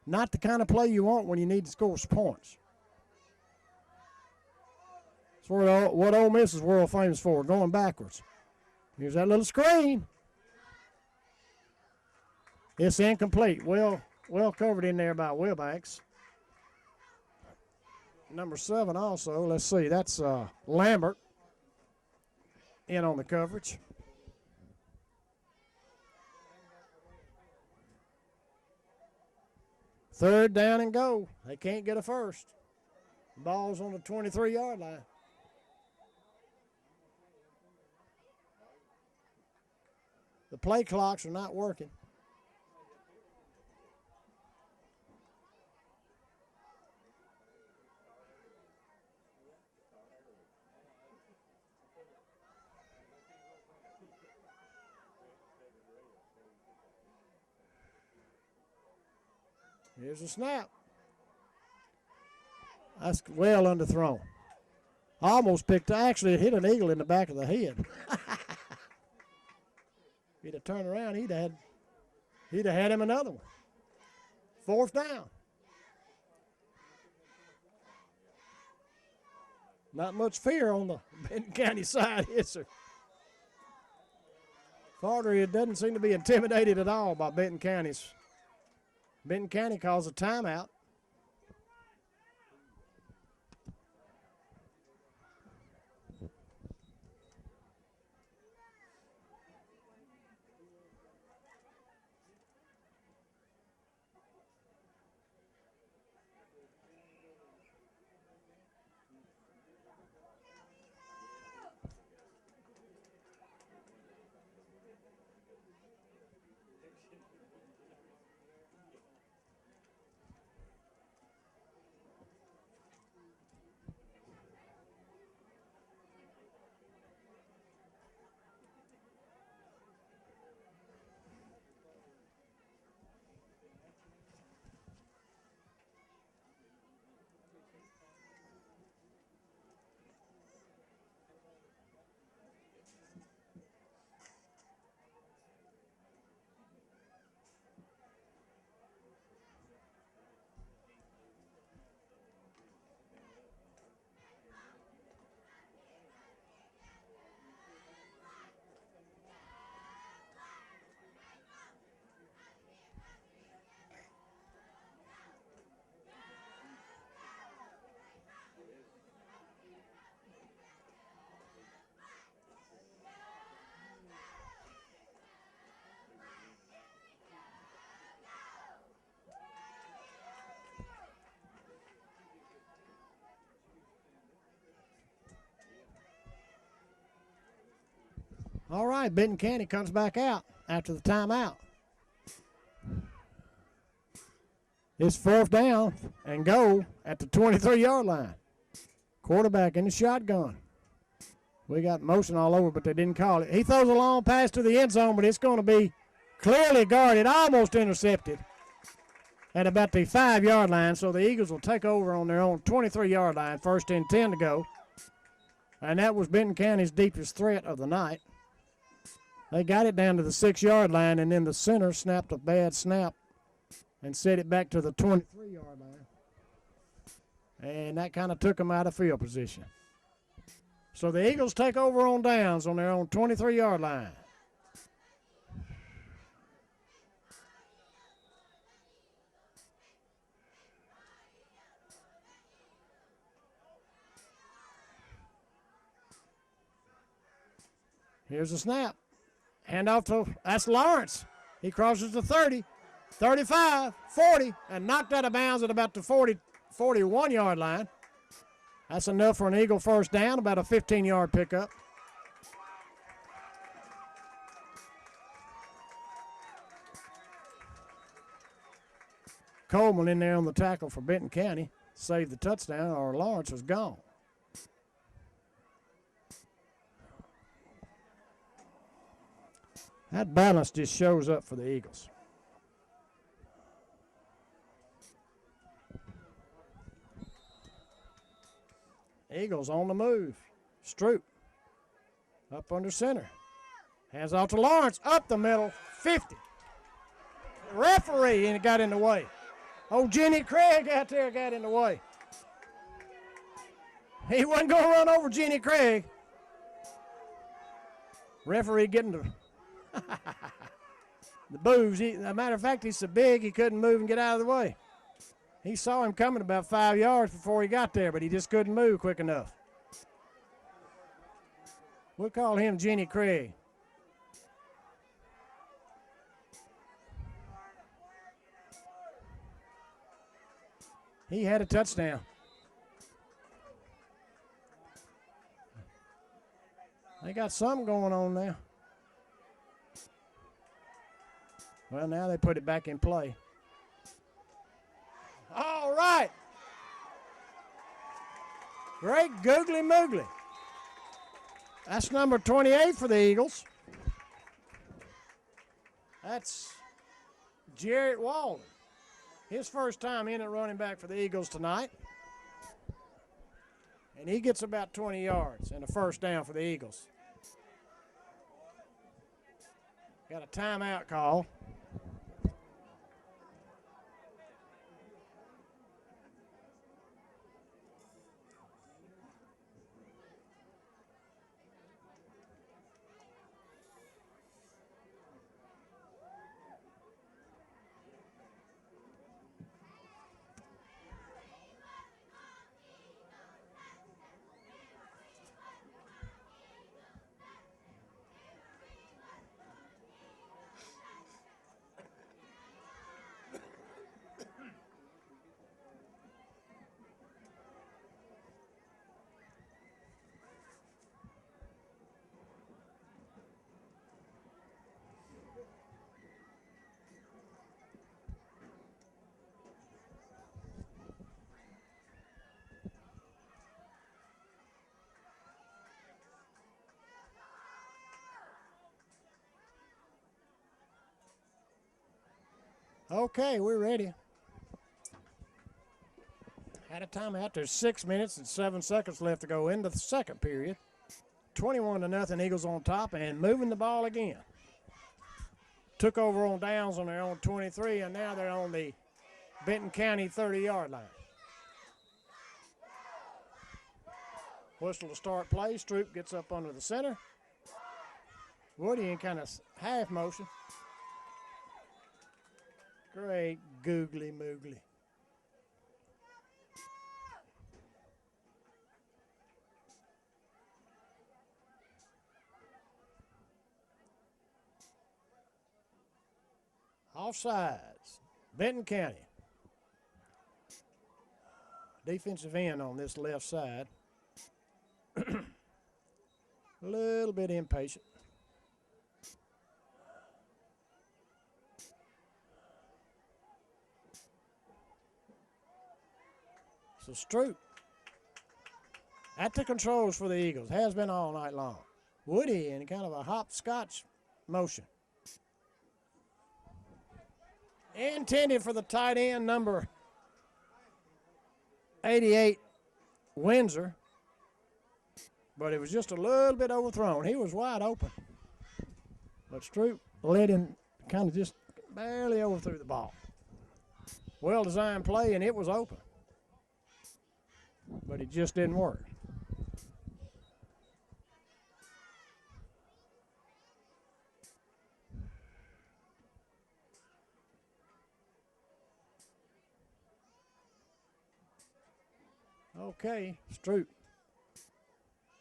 Not the kind of play you want when you need to score some points. That's what Ole Miss is world famous for, going backwards. Here's that little screen. It's incomplete. Well covered in there by Wilbanks. Number 7 also. Let's see. That's Lambert in on the coverage. Third down and go. They can't get a first. Ball's on the 23-yard line. The play clocks are not working. Here's a snap. That's well underthrown. Almost picked. Actually, it hit an eagle in the back of the head. If he'd have turned around, he'd have had him another one. Fourth down. Not much fear on the Benton County side, is there? Falkner doesn't seem to be intimidated at all by Benton County's. Benton County calls a timeout. All right, Benton County comes back out after the timeout. It's fourth down and go at the 23-yard line. Quarterback in the shotgun. We got motion all over, but they didn't call it. He throws a long pass to the end zone, but it's going to be clearly guarded, almost intercepted at about the 5-yard line. So the Eagles will take over on their own 23-yard line, first and 10 to go. And that was Benton County's deepest threat of the night. They got it down to the 6-yard line, and then the center snapped a bad snap and set it back to the 23-yard line. And that kind of took them out of field position. So the Eagles take over on downs on their own 23-yard line. Here's a snap. Handoff to, that's Lawrence. He crosses the 30, 35, 40, and knocked out of bounds at about the 41-yard line. That's enough for an Eagle first down, about a 15-yard pickup. Coleman in there on the tackle for Benton County. Saved the touchdown, or Lawrence was gone. That balance just shows up for the Eagles. Eagles on the move. Stroop up under center. Hands off to Lawrence. Up the middle. 50. The referee and it got in the way. Oh, Jenny Craig out there got in the way. He wasn't going to run over Jenny Craig. Referee getting the the boos. As a matter of fact, he's so big he couldn't move and get out of the way. He saw him coming about 5 yards before he got there, but he just couldn't move quick enough. We'll call him Jenny Craig. He had a touchdown. They got something going on now. Well, now they put it back in play. All right. Great googly moogly. That's number 28 for the Eagles. That's Jarrett Walden. His first time in at running back for the Eagles tonight. And he gets about 20 yards and a first down for the Eagles. Got a timeout call. Okay, we're ready. Had a timeout. There's 6 minutes and 7 seconds left to go into the second period. 21-0, Eagles on top and moving the ball again. Took over on downs on their own 23, and now they're on the Benton County 30-yard line. Whistle to start play. Stroop gets up under the center. Woody in kind of half motion. Great googly moogly. Offsides. Benton County. Defensive end on this left side. A little bit impatient. So Stroop at the controls for the Eagles. Has been all night long. Woody in kind of a hopscotch motion. Intended for the tight end, number 88, Windsor. But it was just a little bit overthrown. He was wide open. But Stroop let him kind of just barely overthrew the ball. Well-designed play, and it was open. But it just didn't work. Okay, Stroop.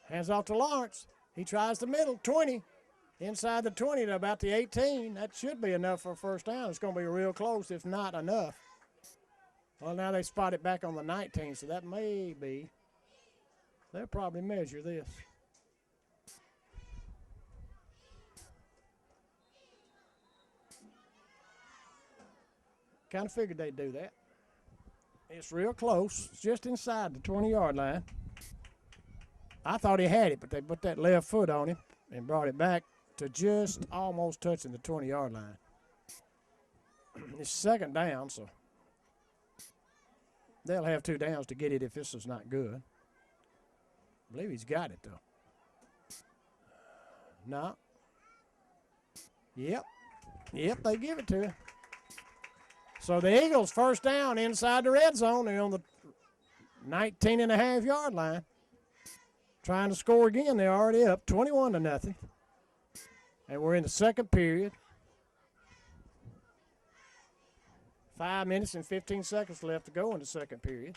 Hands off to Lawrence. He tries the middle, 20. Inside the 20 to about the 18. That should be enough for a first down. It's going to be real close, if not enough. Well, now they spot it back on the 19, so that may be. They'll probably measure this. Kind of figured they'd do that. It's real close. It's just inside the 20-yard line. I thought he had it, but they put that left foot on him and brought it back to just almost touching the 20-yard line. It's second down, so they'll have 2 downs to get it if this is not good. I believe he's got it, though. No. Yep, they give it to him. So the Eagles first down inside the red zone. They're on the 19.5-yard line. Trying to score again. They're already up 21-0. And we're in the second period. 5 minutes and 15 seconds left to go in the second period.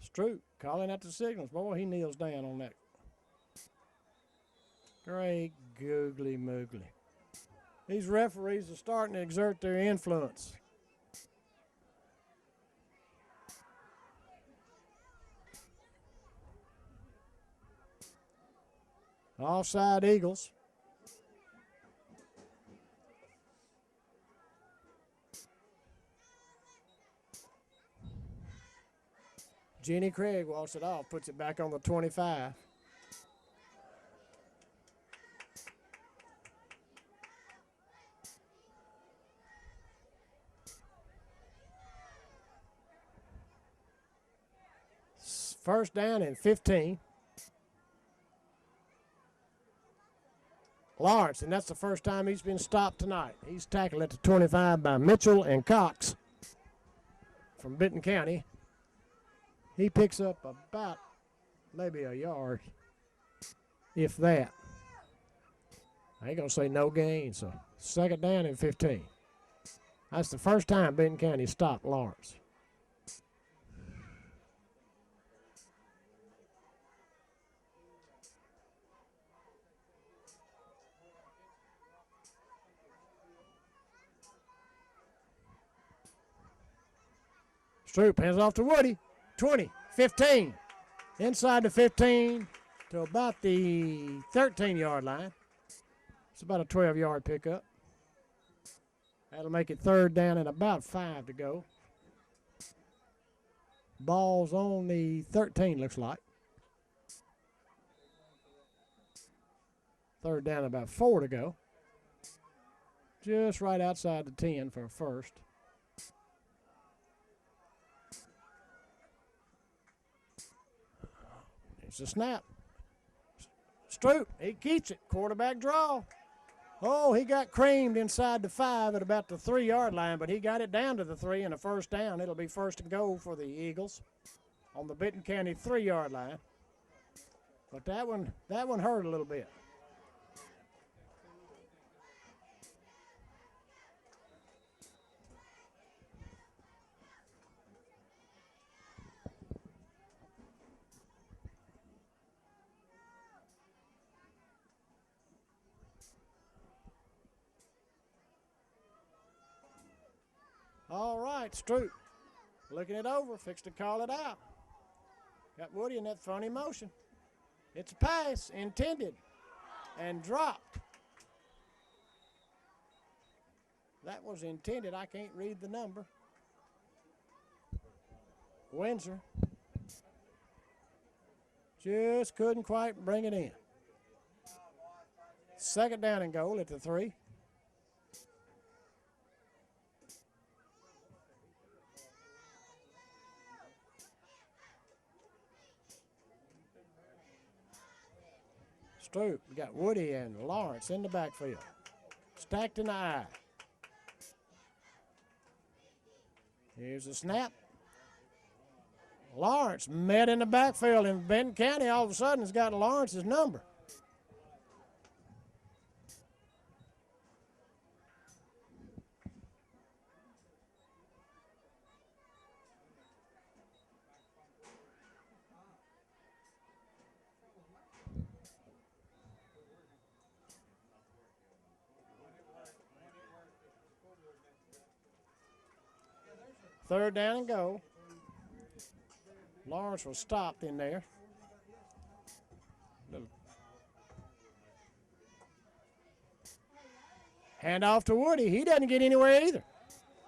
Stroop calling out the signals. Boy, he kneels down on that. Great googly moogly. These referees are starting to exert their influence. Offside Eagles. Jenny Craig walks it off, puts it back on the 25. First down and 15. Lawrence, and that's the first time he's been stopped tonight. He's tackled at the 25 by Mitchell and Cox from Benton County. He picks up about maybe a yard, if that. I ain't going to say no gain, so second down and 15. That's the first time Benton County stopped Lawrence. Stroop hands off to Woody. 20, 15. Inside the 15 to about the 13-yard line. It's about a 12-yard pickup. That'll make it third down and about 5 to go. Ball's on the 13, looks like. Third down, about 4 to go. Just right outside the 10 for a first. It's a snap. Stroop, he keeps it. Quarterback draw. Oh, he got creamed inside the 5 at about the 3-yard line, but he got it down to the 3 and a first down. It'll be first and goal for the Eagles on the Benton County 3-yard line. But that one hurt a little bit. All right, Stroop looking it over, fixed to call it out. Got Woody in that funny motion. It's a pass intended and dropped. That was intended. I can't read the number. Windsor just couldn't quite bring it in. Second down and goal at the 3. Stroop, we got Woody and Lawrence in the backfield. Stacked in the eye. Here's a snap. Lawrence met in the backfield, and Benton County all of a sudden has got Lawrence's number. Third down and go. Lawrence was stopped in there. Hand off to Woody. He doesn't get anywhere either.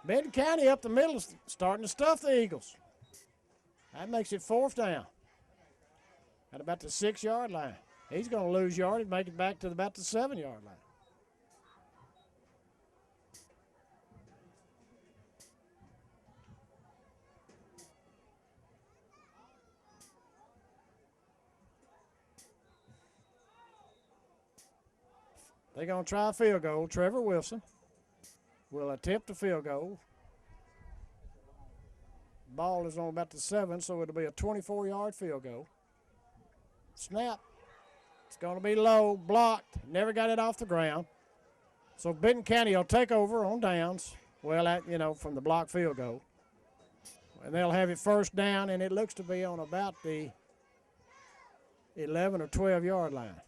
Benton County up the middle is starting to stuff the Eagles. That makes it fourth down. At about the 6-yard line. He's going to lose yardage, make it back to about the 7-yard line. They're going to try a field goal. Trevor Wilson will attempt a field goal. Ball is on about the 7, so it'll be a 24-yard field goal. Snap. It's going to be low, blocked. Never got it off the ground. So Benton County will take over on downs. Well, from the block field goal. And they'll have it first down, and it looks to be on about the 11 or 12-yard line.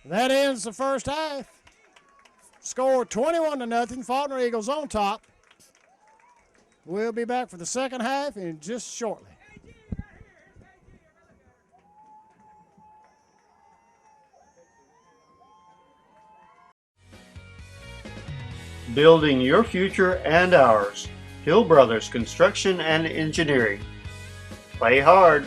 That ends the first half. Score 21-0. Falkner Eagles on top. We'll be back for the second half in just shortly. Building your future and ours. Hill Brothers Construction and Engineering. Play hard.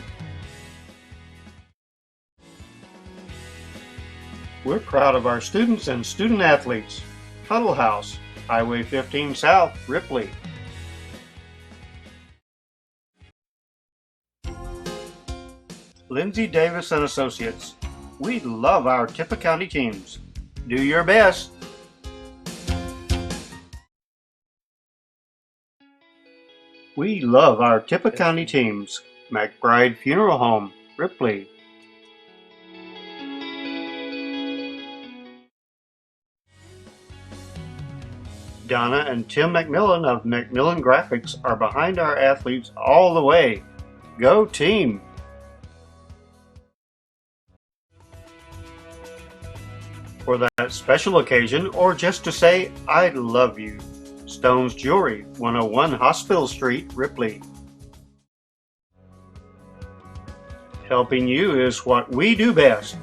We're proud of our students and student athletes. Huddle House, Highway 15 South, Ripley. Lindsay Davis and Associates. We love our Tippah County teams. Do your best. We love our Tippah County teams. McBride Funeral Home, Ripley. Donna and Tim McMillan of McMillan Graphics are behind our athletes all the way. Go team! For that special occasion, or just to say, I love you. Stone's Jewelry, 101 Hospital Street, Ripley. Helping you is what we do best.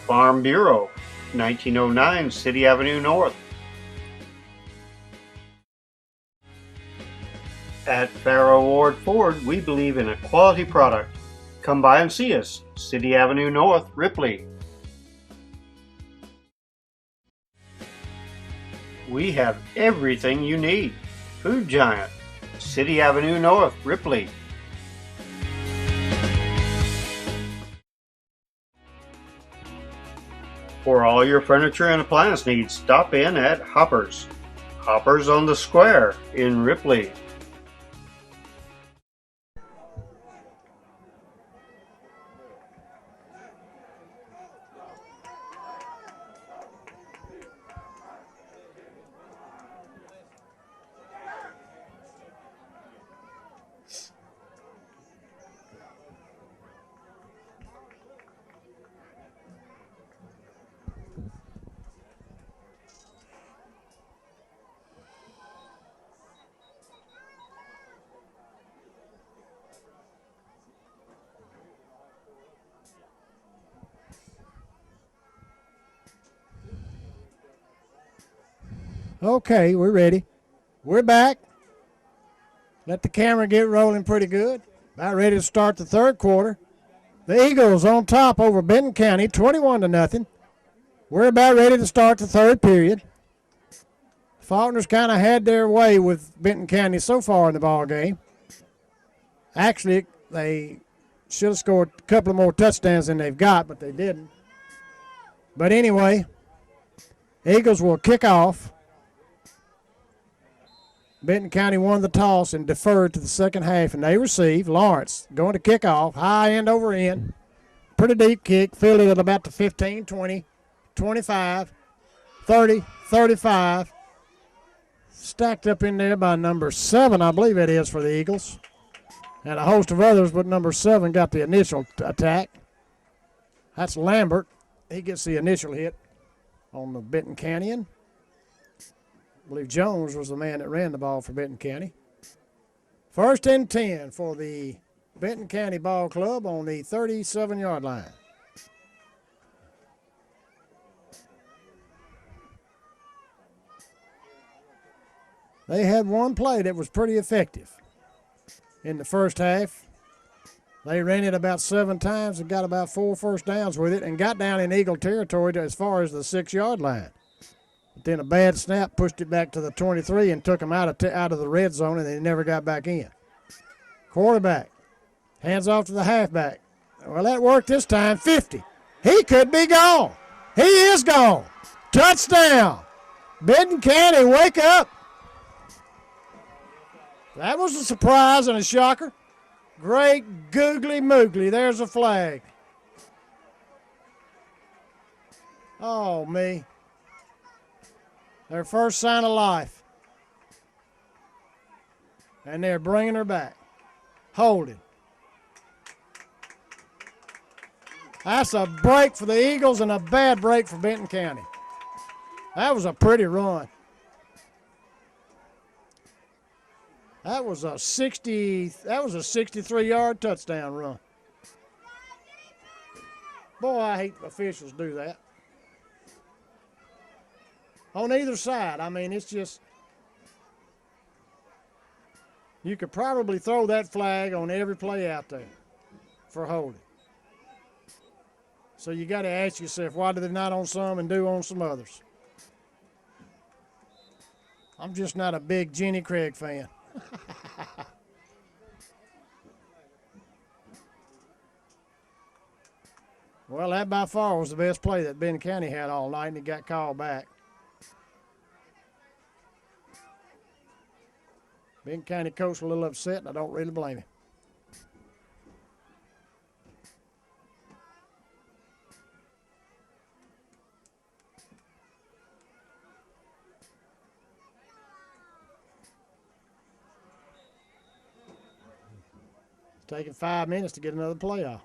Farm Bureau, 1909 City Avenue North. At Farrow Ward Ford, we believe in a quality product. Come by and see us, City Avenue North, Ripley. We have everything you need. Food Giant, City Avenue North, Ripley. For all your furniture and appliance needs, stop in at Hoppers. Hoppers on the Square in Ripley. Okay, we're ready. We're back. Let the camera get rolling pretty good. About ready to start the third quarter. The Eagles on top over Benton County, 21-0. We're about ready to start the third period. Falkner's kind of had their way with Benton County so far in the ball game. Actually, they should have scored a couple of more touchdowns than they've got, but they didn't. But anyway, Eagles will kick off. Benton County won the toss and deferred to the second half, and they receive. Lawrence going to kick off, high end over end. Pretty deep kick, fielded at about the 15, 20, 25, 30, 35. Stacked up in there by number 7, I believe it is, for the Eagles. And a host of others, but number 7 got the initial attack. That's Lambert. He gets the initial hit on the Benton Cantyan. I believe Jones was the man that ran the ball for Benton County. 1st and 10 for the Benton County Ball Club on the 37-yard line. They had one play that was pretty effective in the first half. They ran it about 7 times and got about 4 first downs with it and got down in Eagle territory to as far as the 6-yard line. But then a bad snap pushed it back to the 23 and took them out of the red zone, and they never got back in. Quarterback, hands off to the halfback. Well, that worked this time, 50. He could be gone. He is gone. Touchdown. Benton County, wake up. That was a surprise and a shocker. Great googly moogly. There's a flag. Oh, me. Their first sign of life. And they're bringing her back. Holding. That's a break for the Eagles and a bad break for Benton County. That was a pretty run. That was a 63-yard touchdown run. Boy, I hate officials do that. On either side, I mean, it's just, you could probably throw that flag on every play out there for holding. So you got to ask yourself, why do they not on some and do on some others? I'm just not a big Jenny Craig fan. Well, that by far was the best play that Benton County had all night, and it got called back. Benton County coach a little upset, and I don't really blame him. It's taking 5 minutes to get another play off.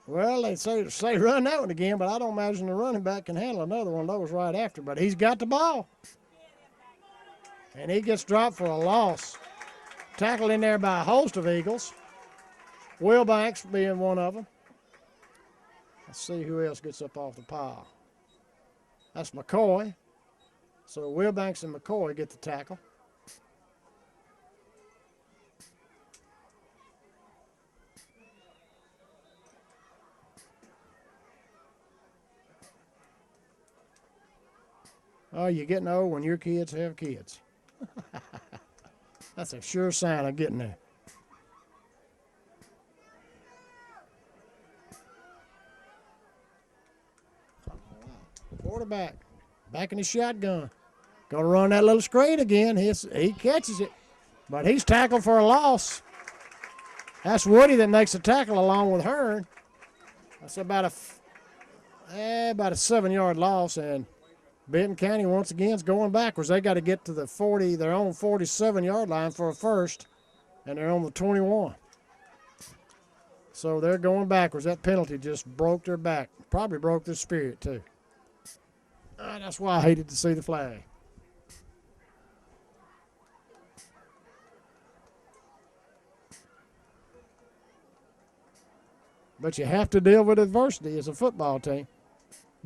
Well, they say run that one again, but I don't imagine the running back can handle another one of those right after. But he's got the ball. And he gets dropped for a loss. Tackled in there by a host of Eagles. Will Banks being one of them. Let's see who else gets up off the pile. That's McCoy. So Will Banks and McCoy get the tackle. Oh, you're getting old when your kids have kids. That's a sure sign of getting there. Quarterback, back in his shotgun. Going to run that little screen again. He catches it, but he's tackled for a loss. That's Woody that makes the tackle along with Hearn. That's about a 7-yard loss, and Benton County once again is going backwards. They got to get to their own 47-yard line for a first, and they're on the 21. So they're going backwards. That penalty just broke their back. Probably broke their spirit too. That's why I hated to see the flag. But you have to deal with adversity as a football team,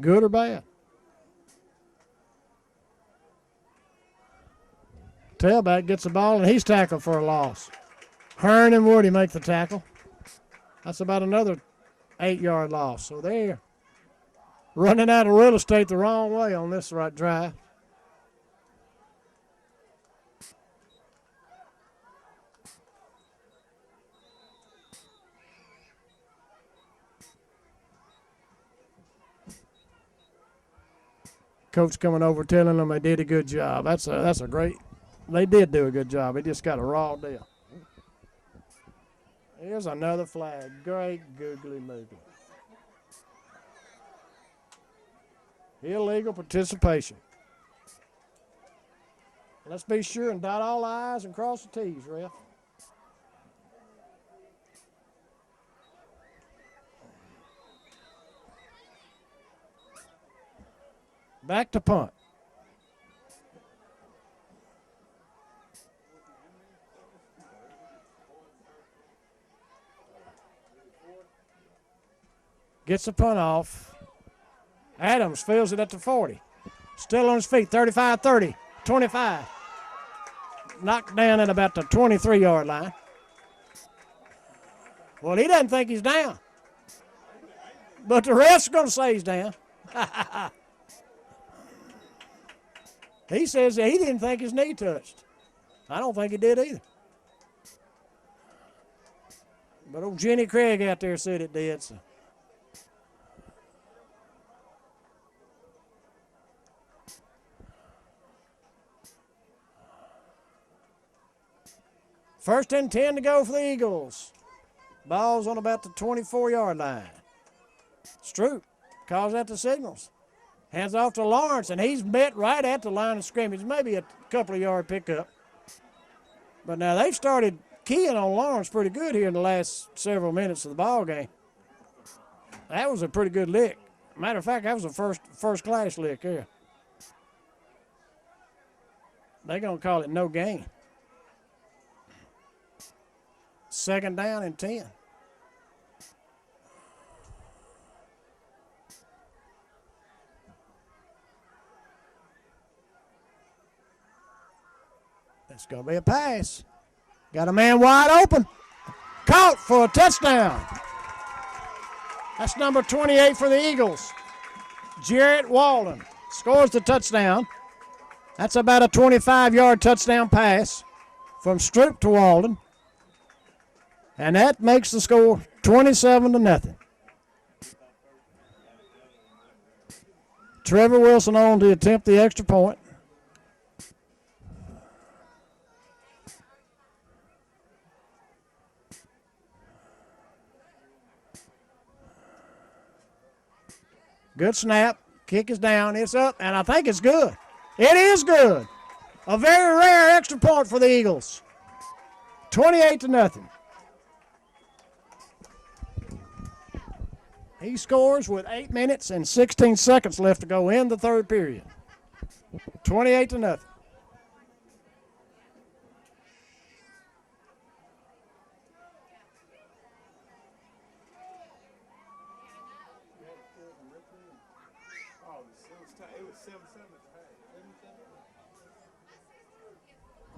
good or bad. Tailback gets the ball, and he's tackled for a loss. Hearn and Woody make the tackle. That's about another 8-yard loss. So they're running out of real estate the wrong way on this right drive. Coach coming over telling them they did a good job. That's a great. They did do a good job. They just got a raw deal. Here's another flag. Great googly moogly. Illegal participation. Let's be sure and dot all the I's and cross the T's, ref. Back to punt. Gets the punt off. Adams fills it at the 40. Still on his feet, 35-30, 25. Knocked down at about the 23-yard line. Well, he doesn't think he's down. But the ref's going to say he's down. He says that he didn't think his knee touched. I don't think he did either. But old Jenny Craig out there said it did. So. First and 10 to go for the Eagles. Ball's on about the 24-yard line. Stroop calls out the signals. Hands off to Lawrence, and he's met right at the line of scrimmage. Maybe a couple of yard pickup. But now they've started keying on Lawrence pretty good here in the last several minutes of the ball game. That was a pretty good lick. Matter of fact, that was a first class lick here. They're going to call it no gain. 2nd down and 10. It's going to be a pass. Got a man wide open. Caught for a touchdown. That's number 28 for the Eagles. Jarrett Walden scores the touchdown. That's about a 25-yard touchdown pass from Stroop to Walden. And that makes the score 27-0. Trevor Wilson on to attempt the extra point. Good snap. Kick is down. It's up, and I think it's good. It is good. A very rare extra point for the Eagles. 28-0. He scores with 8 minutes and 16 seconds left to go in the third period. 28-0.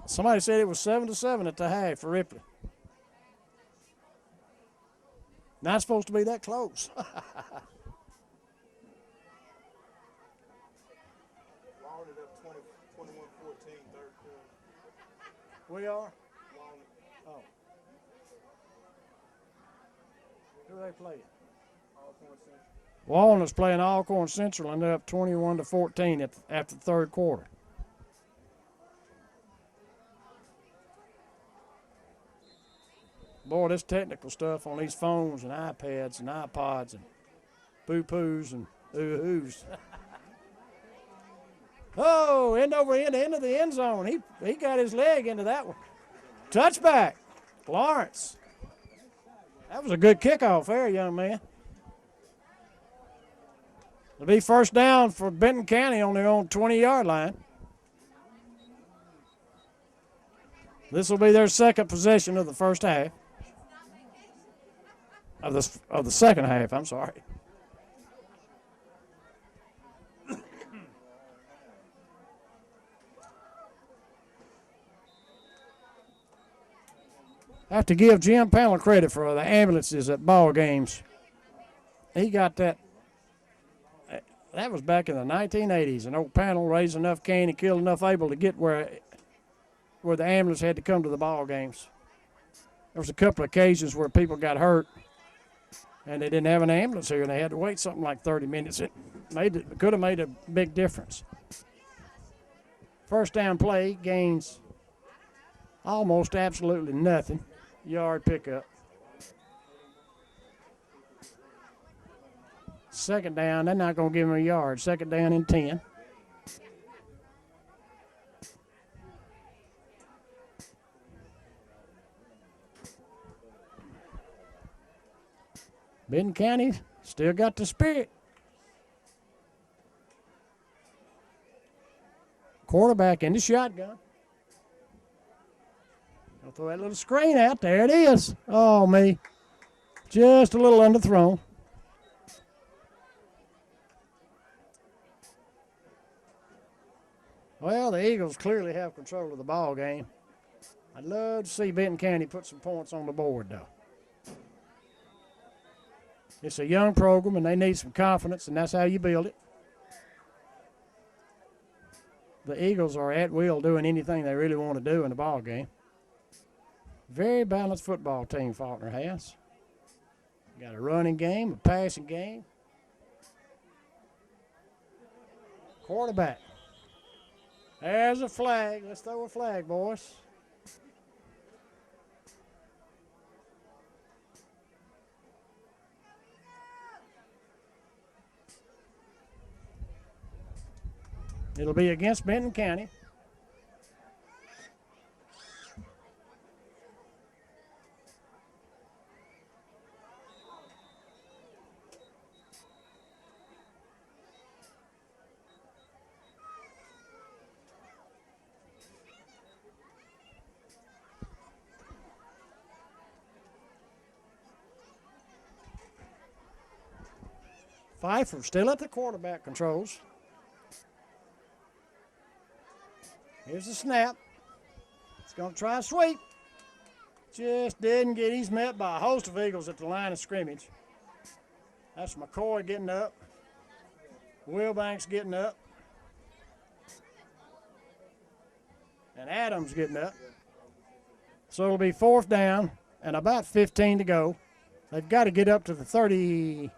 Somebody said it was 7-7 at the half for Ripley. Not supposed to be that close. We are? Oh. Who are they playing? Walnut's playing Alcorn Central, and they're up 21-14 after the third quarter. Boy, this technical stuff on these phones and iPads and iPods and boo-poos and ooh-hoos. Oh, end over end, into the end zone. He got his leg into that one. Touchback, Lawrence. That was a good kickoff there, young man. It'll be first down for Benton County on their own 20-yard line. This will be their second possession of the first half. Of the second half, I'm sorry. I have to give Jim Panel credit for the ambulances at ball games. He got that. That was back in the 1980s. An old Panel raised enough cane and killed enough able to get where the ambulance had to come to the ball games. There was a couple of occasions where people got hurt, and they didn't have an ambulance here, and they had to wait something like 30 minutes. It could have made a big difference. First down play gains almost absolutely nothing. Yard pickup. Second down, they're not going to give him a yard. Second down and 10. Benton County still got the spirit. Quarterback in the shotgun. I'll throw that little screen out. There it is. Oh, me. Just a little underthrown. Well, the Eagles clearly have control of the ball game. I'd love to see Benton County put some points on the board, though. It's a young program, and they need some confidence, and that's how you build it. The Eagles are at will doing anything they really want to do in the ball game. Very balanced football team Falkner has. Got a running game, a passing game. Quarterback. There's a flag. Let's throw a flag, boys. It'll be against Benton County. Pfeiffer still at the quarterback controls. Here's the snap. It's going to try a sweep. Just didn't get. He's met by a host of Eagles at the line of scrimmage. That's McCoy getting up. Wilbanks getting up. And Adams getting up. So it'll be 4th down and about 15 to go. They've got to get up to the 30,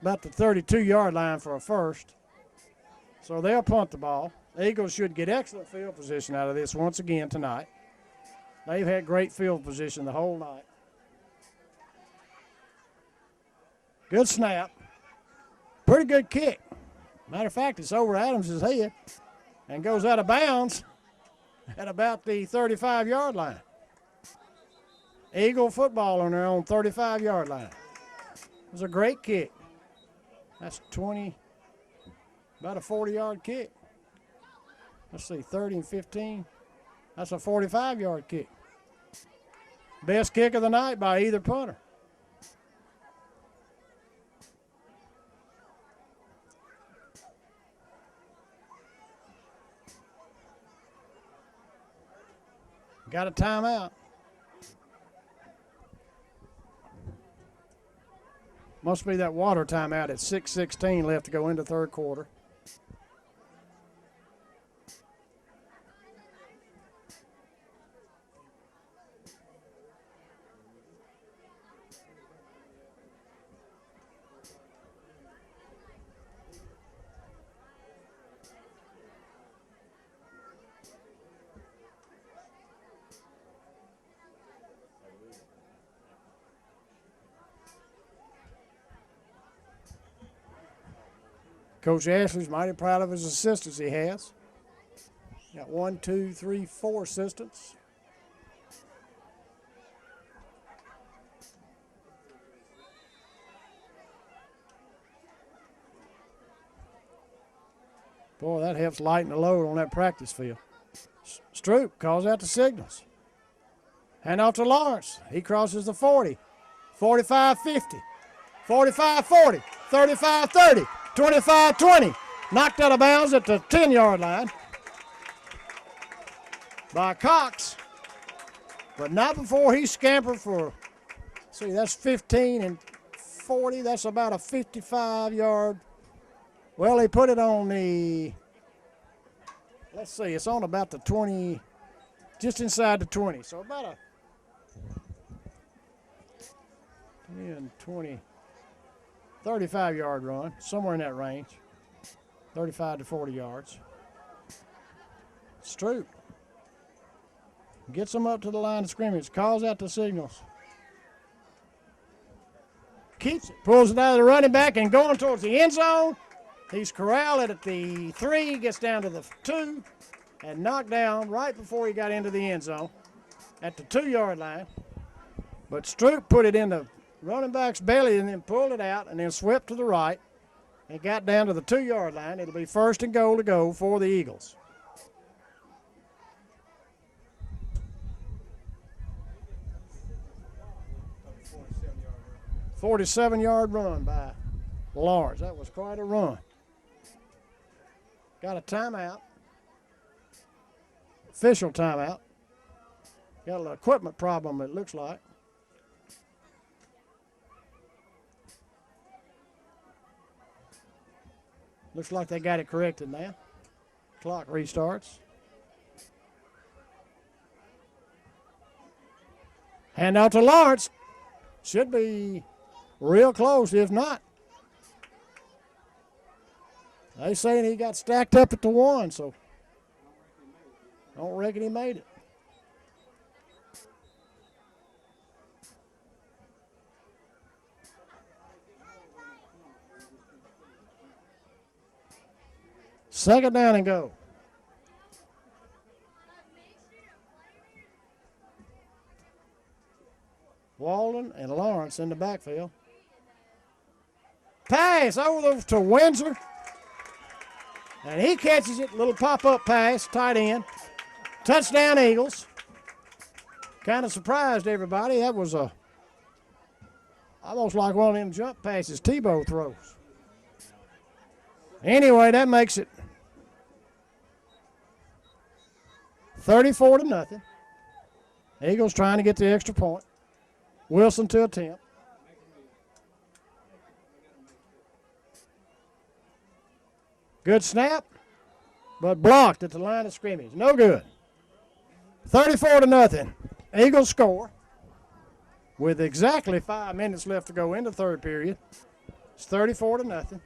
about the 32-yard line for a first. So they'll punt the ball. The Eagles should get excellent field position out of this once again tonight. They've had great field position the whole night. Good snap. Pretty good kick. Matter of fact, it's over Adams' head and goes out of bounds at about the 35-yard line. Eagle football on their own 35-yard line. It was a great kick. That's 20, about a 40-yard kick. Let's see, 30 and 15. That's a 45-yard kick. Best kick of the night by either punter. Got a timeout. Must be that water timeout at 6:16 left to go into third quarter. Coach Ashley's mighty proud of his assistants he has. Got 1, 2, 3, 4 assistants. Boy, that helps lighten the load on that practice field. Stroop calls out the signals. Hand off to Lawrence. He crosses the 40, 45-50, 45-40, 35-30. 25-20, knocked out of bounds at the 10-yard line by Cox, but not before he scampered for, see, that's 15 and 40. That's about a 55-yard. Well, he put it on the, let's see, it's on about the 20, just inside the 20. So about a 10, 20, 35-yard run, somewhere in that range, 35 to 40 yards. Stroop gets them up to the line of scrimmage, calls out the signals. Keeps it, pulls it out of the running back and going towards the end zone. He's corralled at the 3, gets down to the 2, and knocked down right before he got into the end zone at the 2-yard line. But Stroop put it in the running back's belly and then pulled it out and then swept to the right and got down to the 2-yard line. It'll be 1st and goal to go for the Eagles. A 47-yard run by Lawrence. That was quite a run. Got a timeout. Official timeout. Got an equipment problem, it looks like. Looks like they got it corrected now. Clock restarts. Hand out to Lawrence. Should be real close, if not. They saying he got stacked up at the 1, so don't reckon he made it. Second down and go. Walden and Lawrence in the backfield. Pass over to Windsor. And he catches it. Little pop-up pass, tight end. Touchdown, Eagles. Kind of surprised everybody. That was almost like one of them jump passes Tebow throws. Anyway, that makes it 34-0. Eagles trying to get the extra point. Wilson to attempt. Good snap, but blocked at the line of scrimmage. No good. 34-0. Eagles score with exactly 5 minutes left to go in the third period. It's 34-0.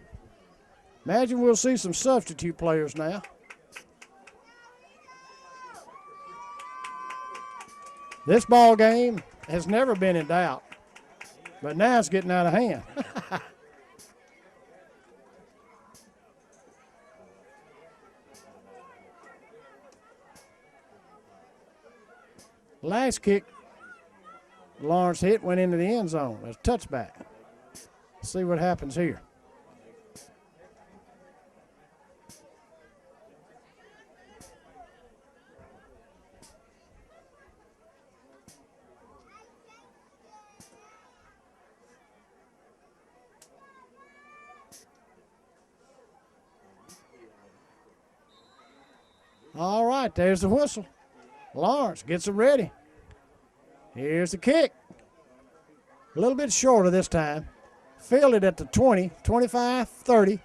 Imagine we'll see some substitute players now. This ball game has never been in doubt, but now it's getting out of hand. Last kick Lawrence hit went into the end zone. That's a touchback. Let's see what happens here. All right, there's the whistle. Lawrence gets it ready. Here's the kick. A little bit shorter this time. Fielded at the 20, 25, 30.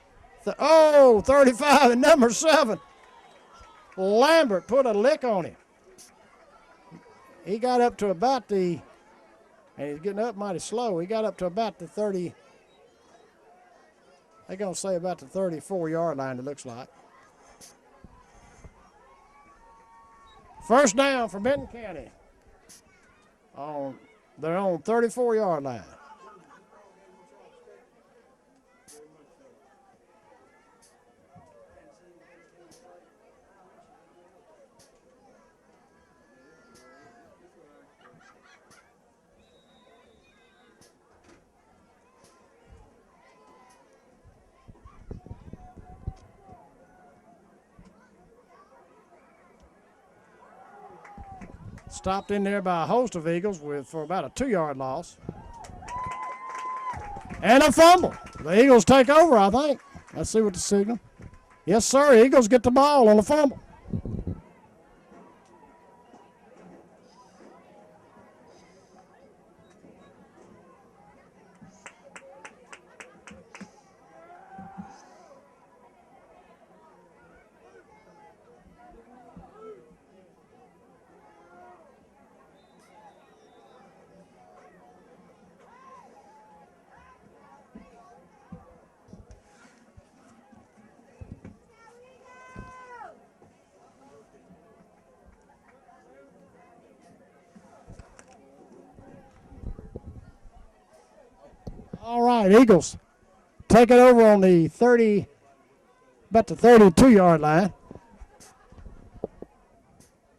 35 and number 7. Lambert put a lick on him. He got up to about and he's getting up mighty slow. He got up to about the 30. They're going to say about the 34-yard line, it looks like. First down for Benton County. They're on 34-yard line. Stopped in there by a host of Eagles for about a 2-yard loss. And a fumble. The Eagles take over, I think. Let's see what the signal. Yes, sir. Eagles get the ball on the fumble. All right, Eagles take it over on the about the 32-yard line.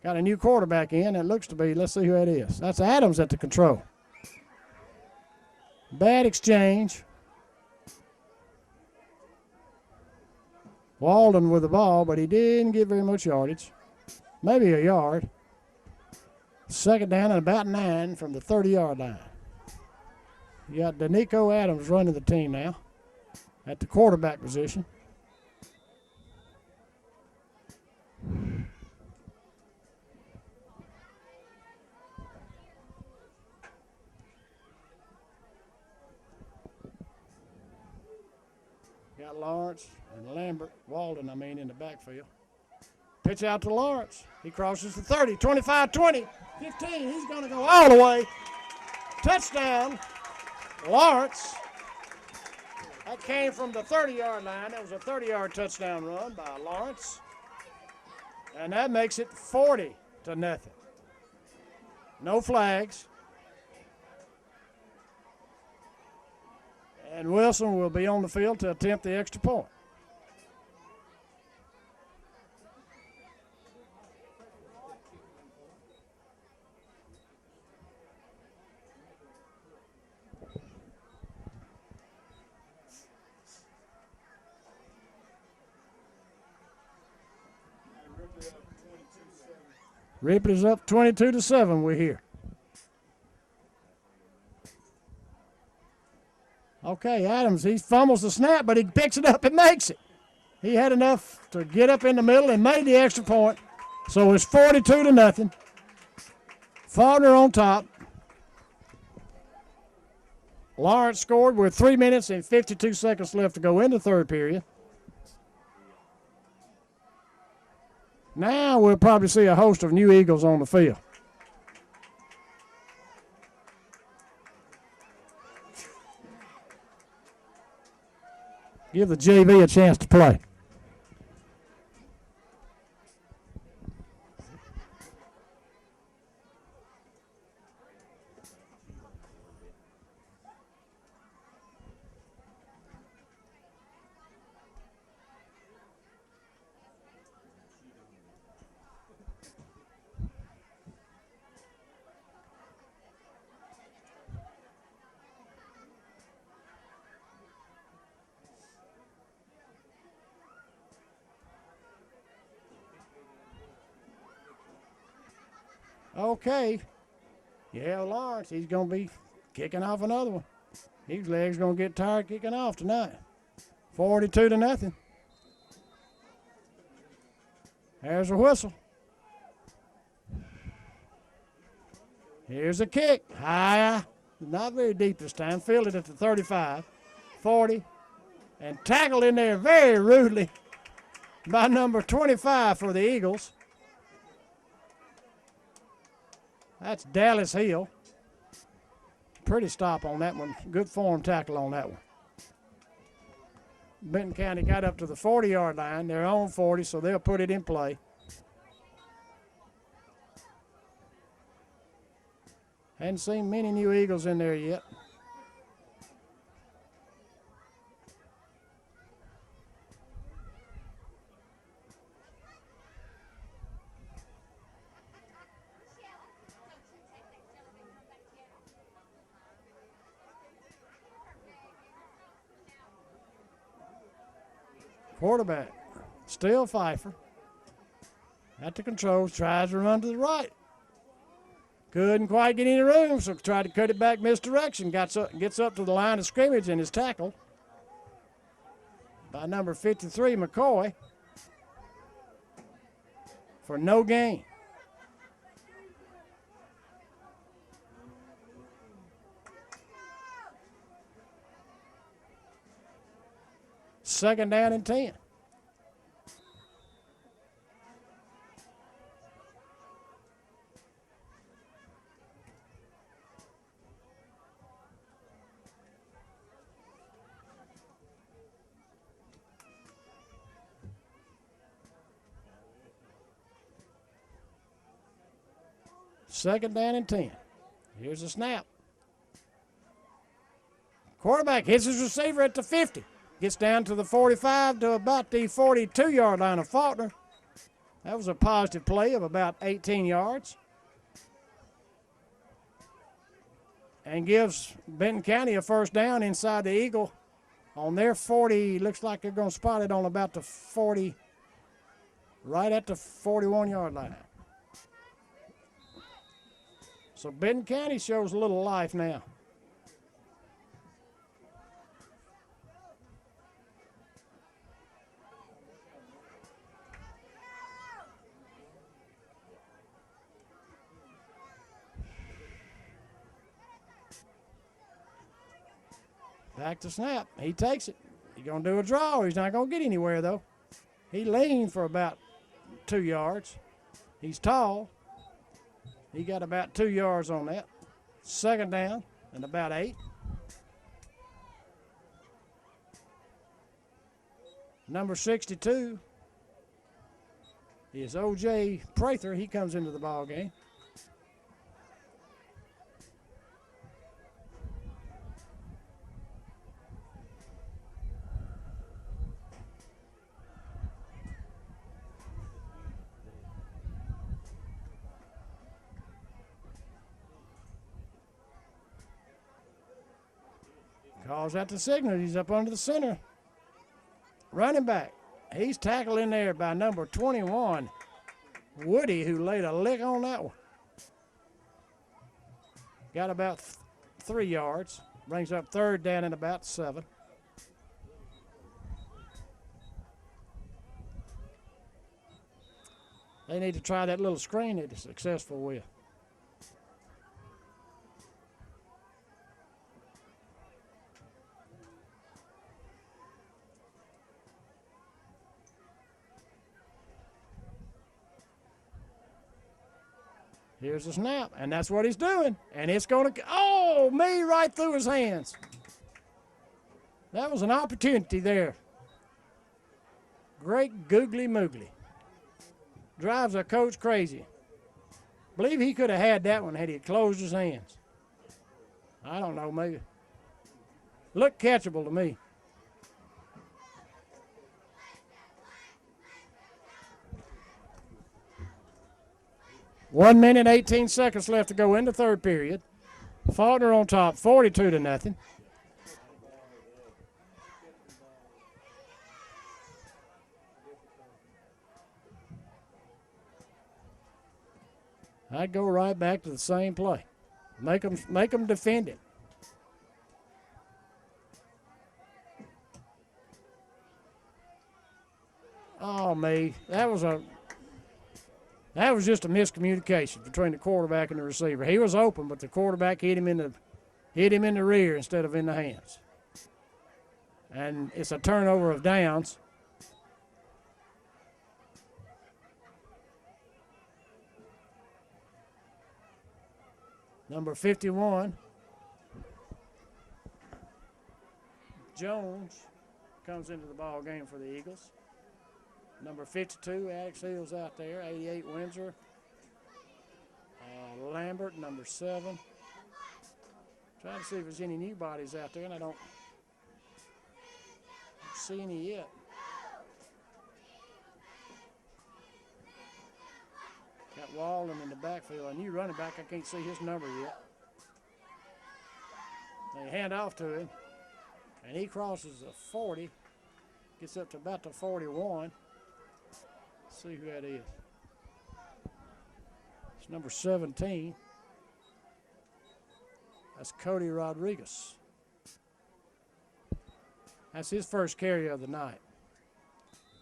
Got a new quarterback in. It looks to be, let's see who that is. That's Adams at the control. Bad exchange. Walden with the ball, but he didn't get very much yardage. Maybe a yard. Second down and about 9 from the 30-yard line. You got Danico Adams running the team now at the quarterback position. Got Lawrence and Lambert, Walden, in the backfield. Pitch out to Lawrence. He crosses the 30, 25, 20, 15. He's going to go all the way. Touchdown. Lawrence. That came from the 30-yard line. That was a 30-yard touchdown run by Lawrence. And that makes it 40-0. No flags. And Wilson will be on the field to attempt the extra point. Ripley's up 22-7. We're here. Okay, Adams, he fumbles the snap, but he picks it up and makes it. He had enough to get up in the middle and made the extra point. So it's 42-0. Falkner on top. Lawrence scored with 3 minutes and 52 seconds left to go in the third period. Now we'll probably see a host of new Eagles on the field. Give the JV a chance to play. Okay. Yeah, Lawrence, he's going to be kicking off another one. His leg's going to get tired kicking off tonight. 42-0. There's a whistle. Here's a kick. High. Not very deep this time. Fielded at the 35, 40, and tackled in there very rudely by number 25 for the Eagles. That's Dallas Hill. Pretty stop on that one. Good form tackle on that one. Benton County got up to the 40-yard line. They're on 40, so they'll put it in play. Hadn't seen many new Eagles in there yet. Quarterback, still Pfeiffer. At the controls, tries to run to the right. Couldn't quite get any room, so tried to cut it back misdirection. Gets up to the line of scrimmage and is tackled by number 53, McCoy, for no gain. Second down and 10. Second down and 10. Here's a snap. Quarterback hits his receiver at the 50. Gets down to the 45 to about the 42-yard line of Falkner. That was a positive play of about 18 yards. And gives Benton County a first down inside the Eagle on their 40. Looks like they're going to spot it on about the 40, right at the 41-yard line. So Benton County shows a little life now. Back to snap. He takes it. He's going to do a draw. He's not going to get anywhere, though. He leaned for about 2 yards. He's tall. He got about 2 yards on that. Second down and about 8. Number 62 is O.J. Prather. He comes into the ball game. Calls out the signal. He's up under the center. Running back. He's tackled in there by number 21. Woody, who laid a lick on that one. Got about 3 yards. Brings up third down and about 7. They need to try that little screen that they're successful with. Here's the snap, and that's what he's doing. And it's going to, oh, me right through his hands. That was an opportunity there. Great googly moogly. Drives a coach crazy. Believe he could have had that one had he closed his hands. I don't know, maybe. Looked catchable to me. One minute, 18 seconds left to go in the third period. Falkner on top, 42-0. I'd go right back to the same play. Make them defend it. Oh, me. That was just a miscommunication between the quarterback and the receiver. He was open, but the quarterback hit him in the rear instead of in the hands. And it's a turnover of downs. Number 51, Jones, comes into the ball game for the Eagles. Number 52, Alex Hill's out there. 88, Windsor. Lambert, number 7. Trying to see if there's any new bodies out there, and I don't see any yet. Got Walden in the backfield. A new running back, I can't see his number yet. They hand off to him, and he crosses the 40, gets up to about the 41. Let's see who that is. It's number 17. That's Cody Rodriguez. That's his first carry of the night.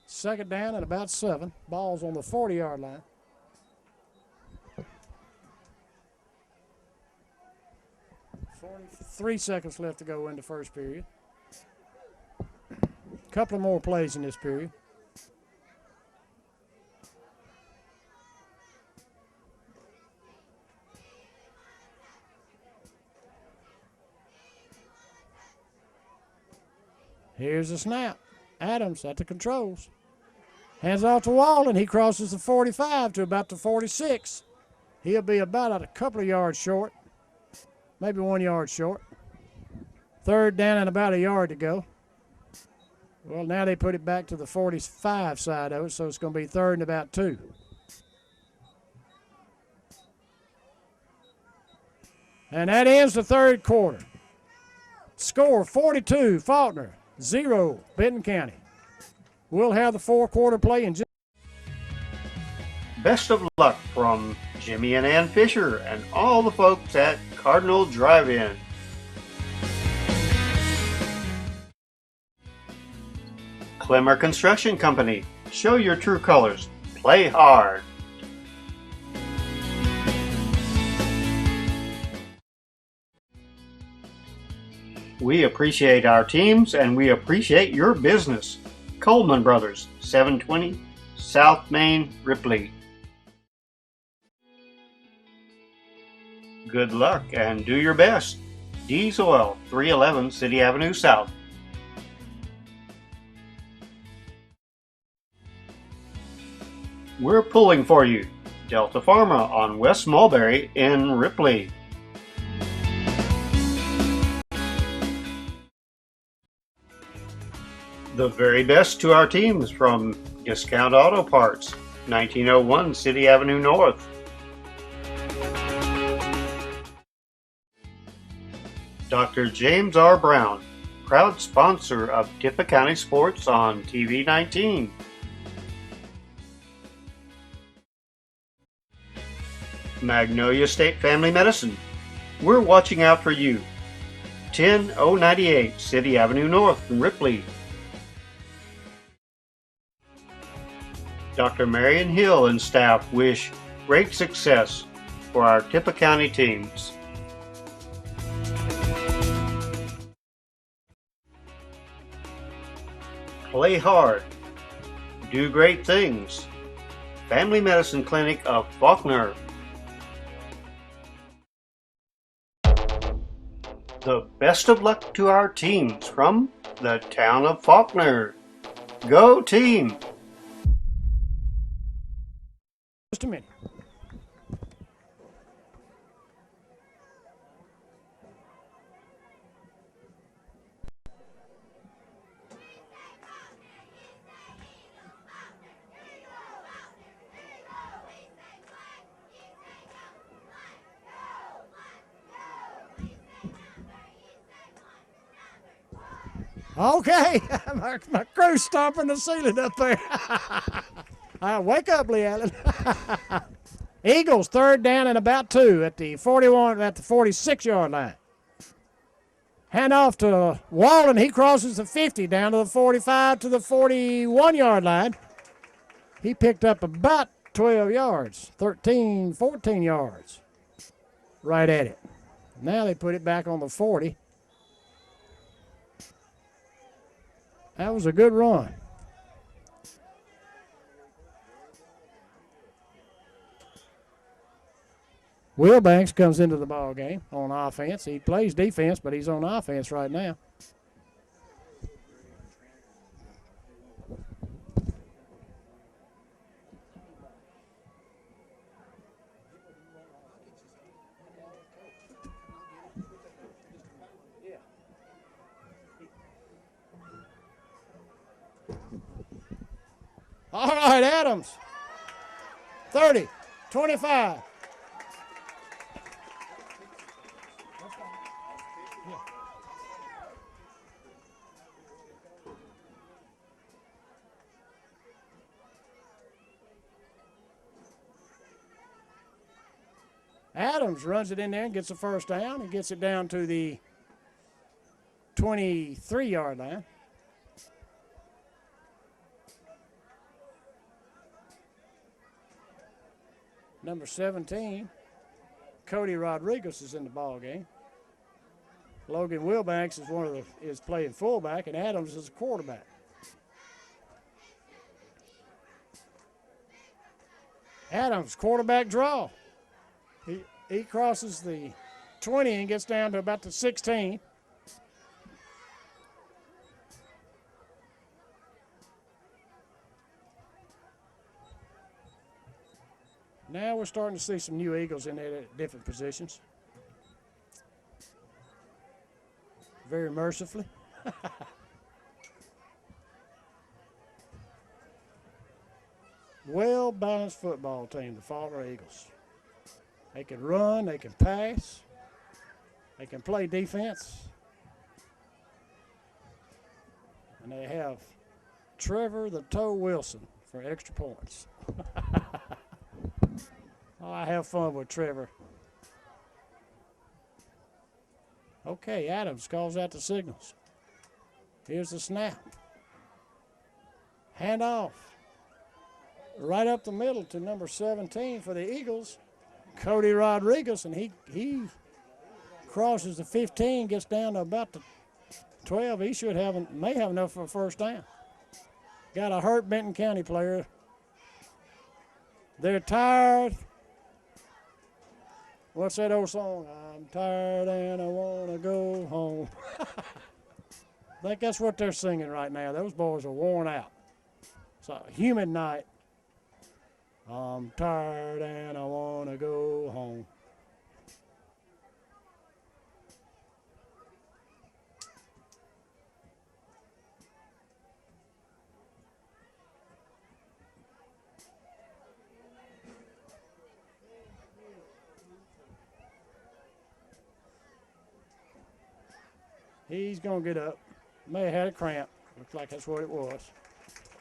Second down and about 7. Ball's on the 40-yard line. Three seconds left to go in the first period. A couple of more plays in this period. Here's the snap. Adams at the controls. Hands off to Walden. He crosses the 45 to about the 46. He'll be about a couple of yards short. Maybe 1 yard short. Third down and about a yard to go. Well, now they put it back to the 45 side of it, so it's going to be third and about 2. And that ends the third quarter. Score 42, Falkner, 0, Benton County. We'll have the fourth quarter play in just. Best of luck from Jimmy and Ann Fisher and all the folks at Cardinal Drive-In. Clemmer Construction Company. Show your true colors. Play hard. We appreciate our teams and we appreciate your business. Coleman Brothers, 720 South Main, Ripley. Good luck and do your best. D's Oil, 311 City Avenue South. We're pulling for you. Delta Pharma on West Mulberry in Ripley. The very best to our teams from Discount Auto Parts, 1901 City Avenue North. Dr. James R. Brown, proud sponsor of Tippah County Sports on TV 19. Magnolia State Family Medicine. We're watching out for you. 10098 City Avenue North in Ripley. Dr. Marion Hill and staff wish great success for our Tippah County teams. Play hard. Do great things. Family Medicine Clinic of Falkner. The best of luck to our teams from the town of Falkner. Go team! Just a minute. Okay, my crow's stomping the ceiling up there. Wake up, Lee Allen. Eagles, third down and about 2 at the 46-yard line. Hand off to Walden. He crosses the 50 down to the 45 to the 41-yard line. He picked up about 12 yards, 13, 14 yards. Right at it. Now they put it back on the 40. That was a good run. Wilbanks comes into the ball game on offense. He plays defense, but he's on offense right now. All right, Adams. 30, 25. Adams runs it in there and gets the first down. He gets it down to the 23-yard line. Number 17, Cody Rodriguez is in the ball game. Logan Wilbanks is playing fullback, and Adams is a quarterback. Adams, quarterback draw. He crosses the 20 and gets down to about the 16. Now we're starting to see some new Eagles in there at different positions. Very mercifully. Well-balanced football team, the Falkner Eagles. They can run, they can pass, they can play defense. And they have Trevor the Toe Wilson for extra points. Oh, I have fun with Trevor. Okay, Adams calls out the signals. Here's the snap. Hand off. Right up the middle to number 17 for the Eagles, Cody Rodriguez, and he crosses the 15, gets down to about the 12. He may have enough for a first down. Got a hurt Benton County player. They're tired. What's that old song? I'm tired and I want to go home. I think that's what they're singing right now. Those boys are worn out. It's a humid night. I'm tired and I want to go home. He's going to get up. May have had a cramp. Looks like that's what it was.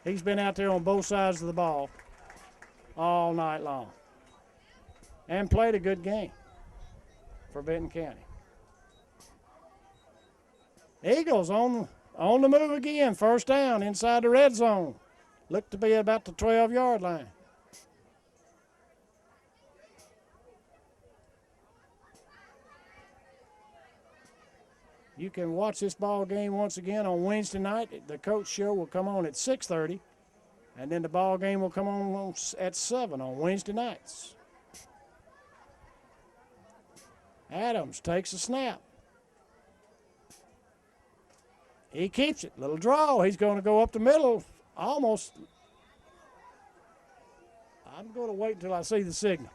He's been out there on both sides of the ball all night long. and played a good game for Benton County. Eagles on the move again. First down inside the red zone. Looked to be about the 12-yard line. You can watch this ball game once again on Wednesday night. The coach show will come on at 6:30, and then the ball game will come on at 7 on Wednesday nights. Adams takes a snap. He keeps it. Little draw. He's going to go up the middle. Almost. I'm going to wait until I see the signal.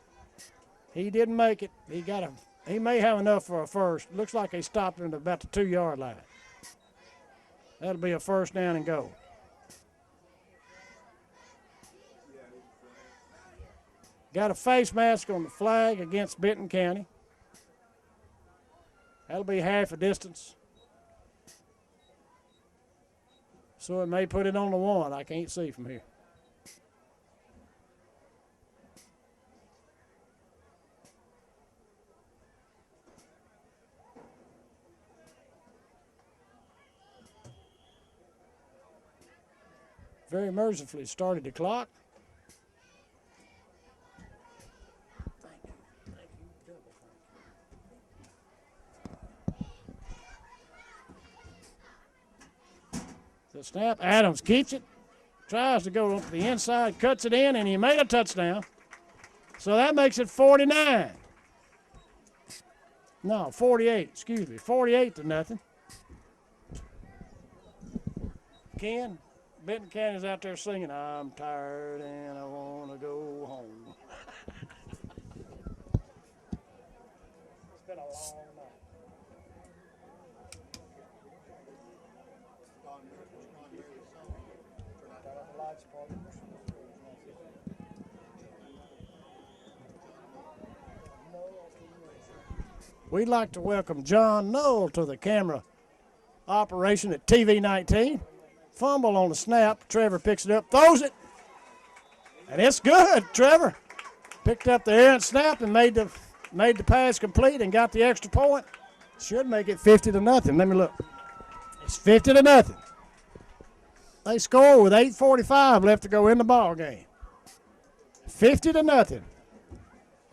He didn't make it. He may have enough for a first. Looks like he stopped him at about the 2-yard line. That'll be a first down and goal. Got a face mask on the flag against Benton County. That'll be half a distance. So it may put it on the 1. I can't see from here. Very mercifully started the clock. The snap, Adams keeps it, tries to go to the inside, cuts it in, and he made a touchdown. So that makes it 49. No, 48, excuse me, 48-0. Ken, Benton County's out there singing, I'm tired and I want to go home. It's been a long night. We'd like to welcome John Knoll to the camera operation at TV 19. Fumble on the snap. Trevor picks it up, throws it, and it's good. Trevor picked up the errant snap and made the pass complete and got the extra point. Should make it 50-0. Let me look. It's 50-0. They score with 8:45 left to go in the ball game. 50-0.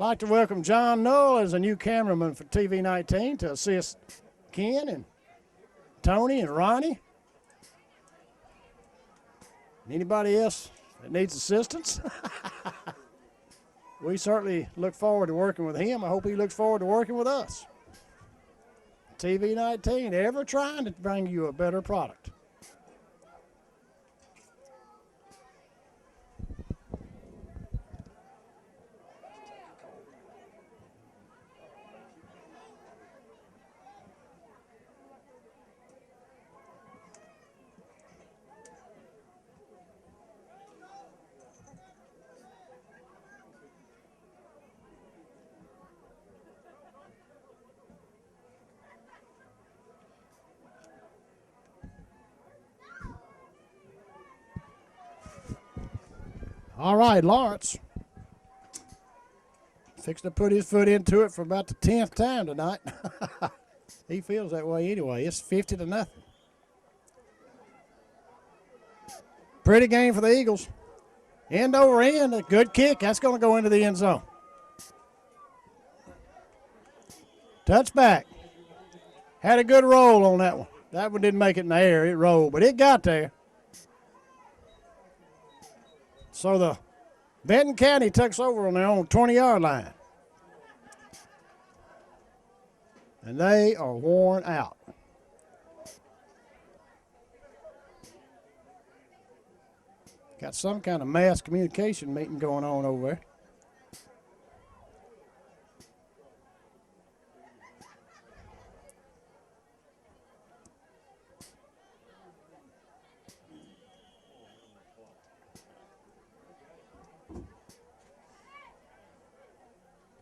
Like to welcome John Knoll as a new cameraman for TV 19 to assist Ken and Tony and Ronnie. Anybody else that needs assistance? We certainly look forward to working with him. I hope he looks forward to working with us. TV 19, ever trying to bring you a better product. All right, Lawrence. Fixing to put his foot into it for about the 10th time tonight. He feels that way anyway. It's 50-0. Pretty game for the Eagles. End over end, a good kick. That's going to go into the end zone. Touchback. Had a good roll on that one. That one didn't make it in the air. It rolled, but it got there. So the Benton County takes over on their own 20-yard line. And they are worn out. Got some kind of mass communication meeting going on over there.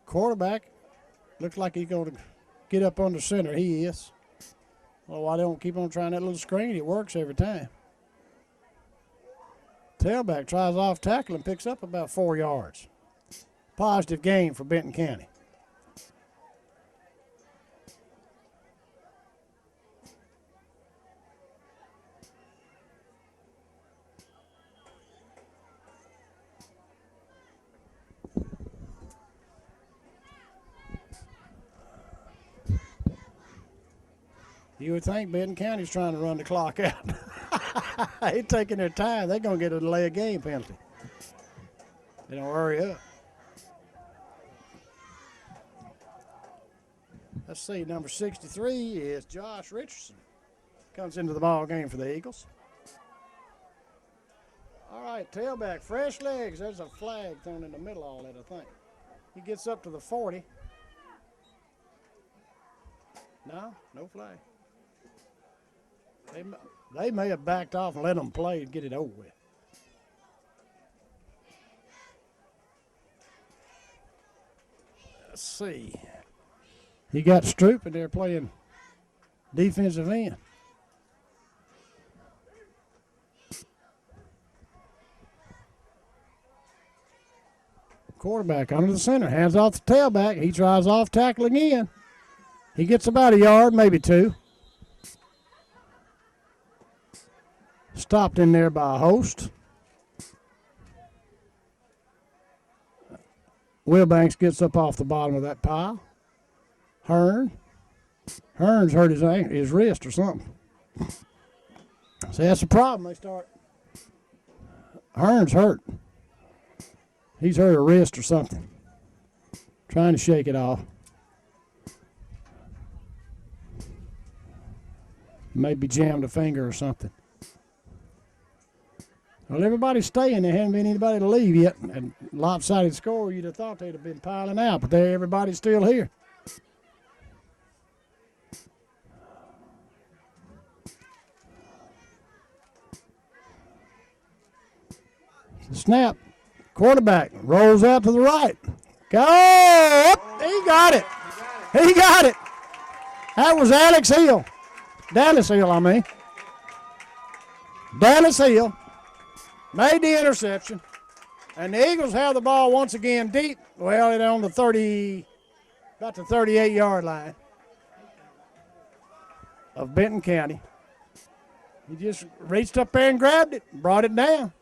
Quarterback looks like he's going to get up under center. He is. Well, why don't keep on trying that little screen? It works every time. Tailback tries off tackle and picks up about 4 yards. positive game for Benton County. You would think Benton County's trying to run the clock out. They're taking their time. They're going to get a delay of game penalty. They don't hurry up. Let's see, number 63 is Josh Richardson. Comes into the ball game for the Eagles. All right, tailback, fresh legs. There's a flag thrown in the middle of all that, I think. He gets up to the 40. No flag. They may have backed off and let them play and get it over with. Let's see. You got Stroop and they're playing defensive end. Quarterback under the center, hands off the tailback. He tries off tackle again. He gets about a yard, maybe two. Stopped in there by a host. Wilbanks gets up off the bottom of that pile. Hearns hurt his wrist or something. See, that's the problem. Hearns hurt. He's hurt a wrist or something. Trying to shake it off. Maybe jammed a finger or something. Well, everybody's staying. There hasn't been anybody to leave yet. And lopsided score, you'd have thought they'd have been piling out, but everybody's still here. Snap. Quarterback rolls out to the right. Go! He got it. He got it. That was Dallas Hill, Dallas Hill made the interception. And the Eagles have the ball once again deep. Well, it's on the about the 38-yard line of Benton County. He just reached up there and grabbed it, brought it down.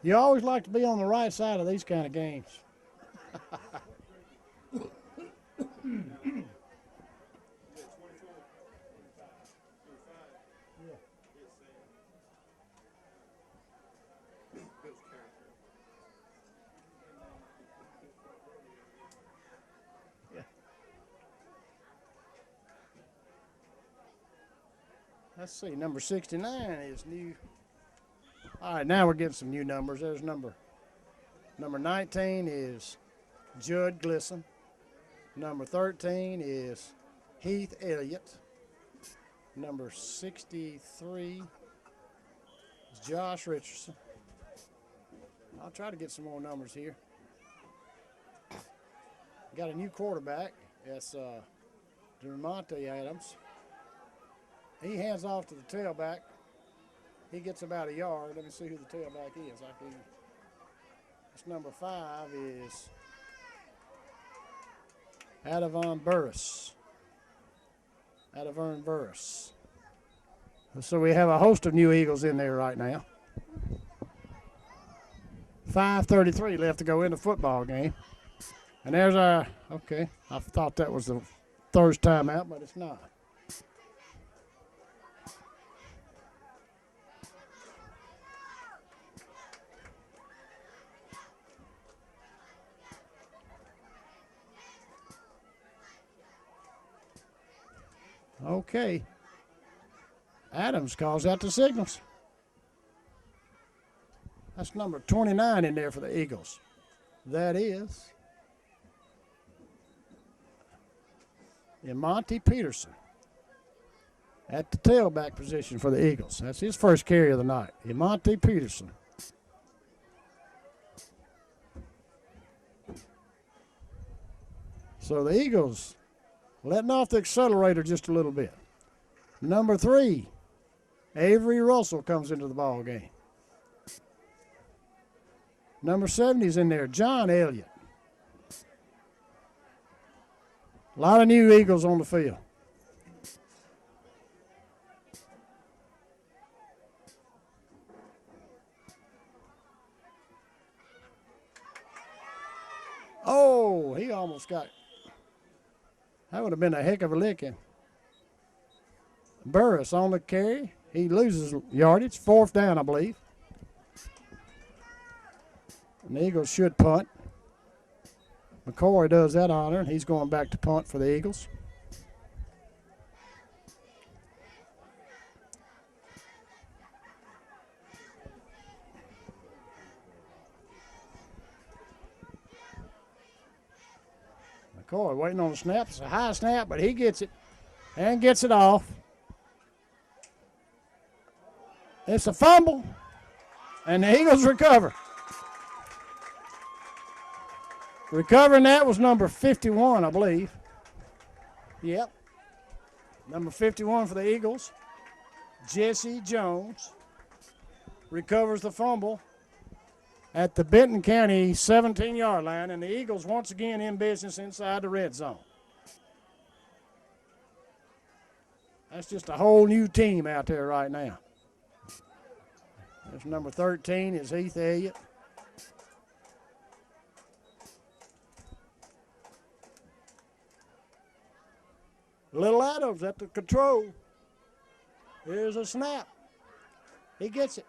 You always like to be on the right side of these kind of games. Let's see, number 69 is new. All right, now we're getting some new numbers. There's number 19 is Judd Glisson. Number 13 is Heath Elliott. Number 63 is Josh Richardson. I'll try to get some more numbers here. Got a new quarterback. That's Dermonte Adams. He hands off to the tailback. He gets about a yard. Let me see who the tailback is. This number 5 is Adavon Burris. So we have a host of new Eagles in there right now. 5:33 left to go in the football game. And there's our, okay, I thought that was the third time out, but it's not. Okay. Adams calls out the signals. That's number 29 in there for the Eagles. That is Monty Peterson at the tailback position for the Eagles. That's his first carry of the night. Monty Peterson. So the Eagles letting off the accelerator just a little bit. Number 3, Avery Russell comes into the ball game. Number 70 is in there, John Elliott. A lot of new Eagles on the field. Oh, he almost got it. That would have been a heck of a licking. Burris on the carry. He loses yardage. 4th down, I believe. And the Eagles should punt. McCoy does that honor, and he's going back to punt for the Eagles. McCoy waiting on the snap. It's a high snap, but he gets it and gets it off. It's a fumble, and the Eagles recover. Recovering that was number 51, I believe. Yep. Number 51 for the Eagles. Jesse Jones recovers the fumble at the Benton County 17-yard line, and the Eagles once again in business inside the red zone. That's just a whole new team out there right now. There's number 13 is Heath Elliott. Little Adams at the control. Here's a snap. He gets it.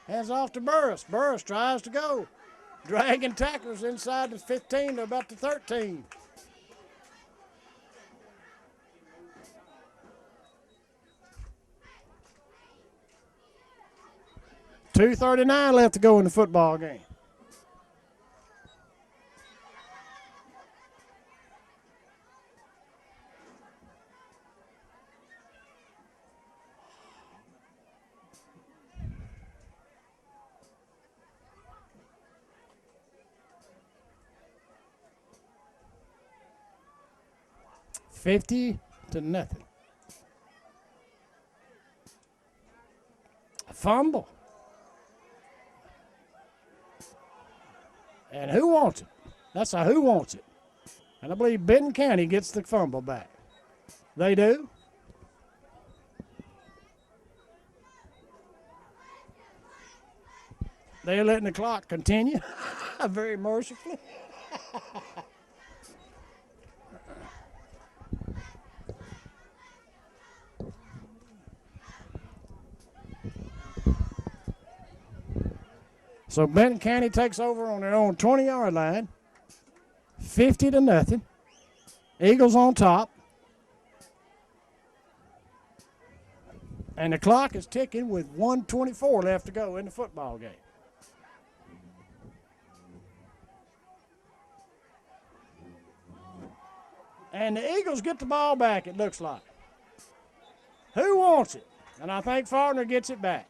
Hands off to Burris. Burris tries to go. Dragging tacklers inside the 15 to about the 13. $2:39 left to go in the football game. $50-0. A fumble. And who wants it? That's a who wants it. And I believe Benton County gets the fumble back. They do. They're letting the clock continue. Very mercifully. So Benton County takes over on their own 20-yard line, 50-0. Eagles on top. And the clock is ticking with 1:24 left to go in the football game. And the Eagles get the ball back, it looks like. Who wants it? And I think Falkner gets it back.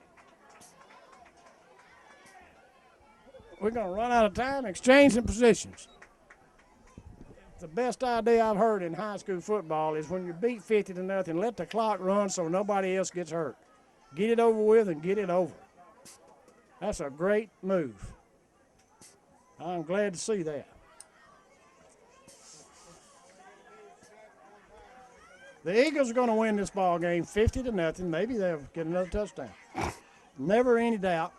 We're going to run out of time exchanging positions. The best idea I've heard in high school football is when you beat 50-0, let the clock run so nobody else gets hurt. Get it over with and get it over. That's a great move. I'm glad to see that. The Eagles are going to win this ball game 50-0. Maybe they'll get another touchdown. Never any doubt.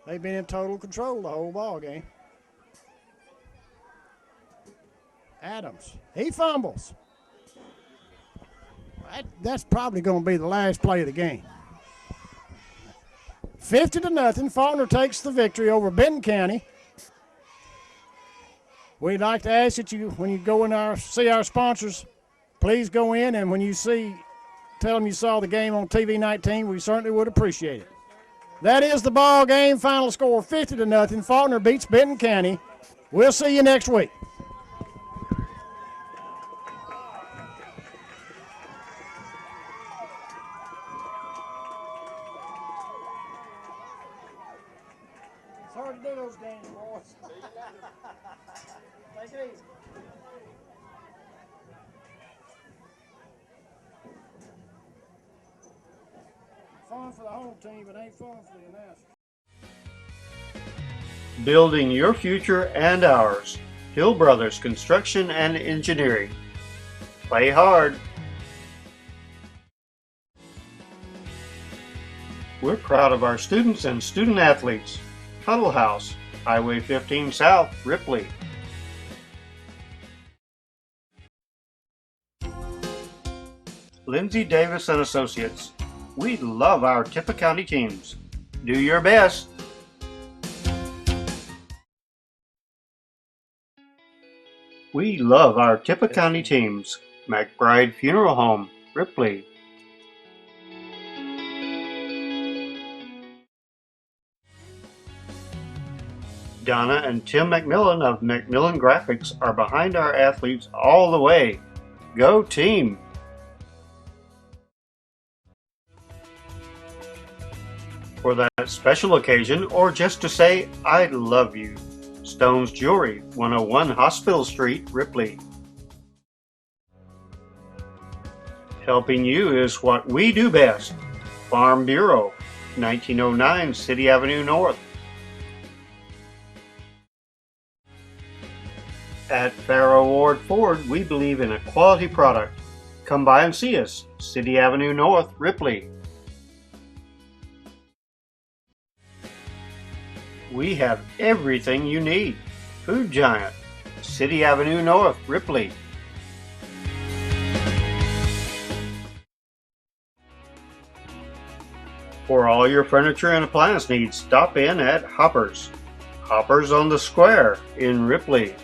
They've been in total control the whole ball game. Adams, he fumbles. That's probably going to be the last play of the game. 50-0. Falkner takes the victory over Benton County. We'd like to ask that you, when you go in see our sponsors, please go in, and when you tell them you saw the game on TV 19, we certainly would appreciate it. That is the ball game. Final score 50-0. Falkner beats Benton County. We'll see you next week. It's hard to do those games, boys. Take it easy. Fun for the home team, but ain't fun for the announcers. Building your future and ours. Hill Brothers Construction and Engineering. Play hard. We're proud of our students and student athletes. Huddle House, Highway 15 South, Ripley. Lindsay Davis and Associates. We love our Tippah County teams. Do your best. We love our Tippah County teams. McBride Funeral Home, Ripley. Donna and Tim McMillan of McMillan Graphics are behind our athletes all the way. Go team! For that special occasion, or just to say I love you, Stone's Jewelry, 101 Hospital Street, Ripley. Helping you is what we do best. Farm Bureau, 1909 City Avenue North. At Farrow Ward Ford, we believe in a quality product. Come by and see us, City Avenue North, Ripley. We have everything you need. Food Giant, City Avenue North, Ripley. For all your furniture and appliance needs, stop in at Hoppers. Hoppers on the Square in Ripley.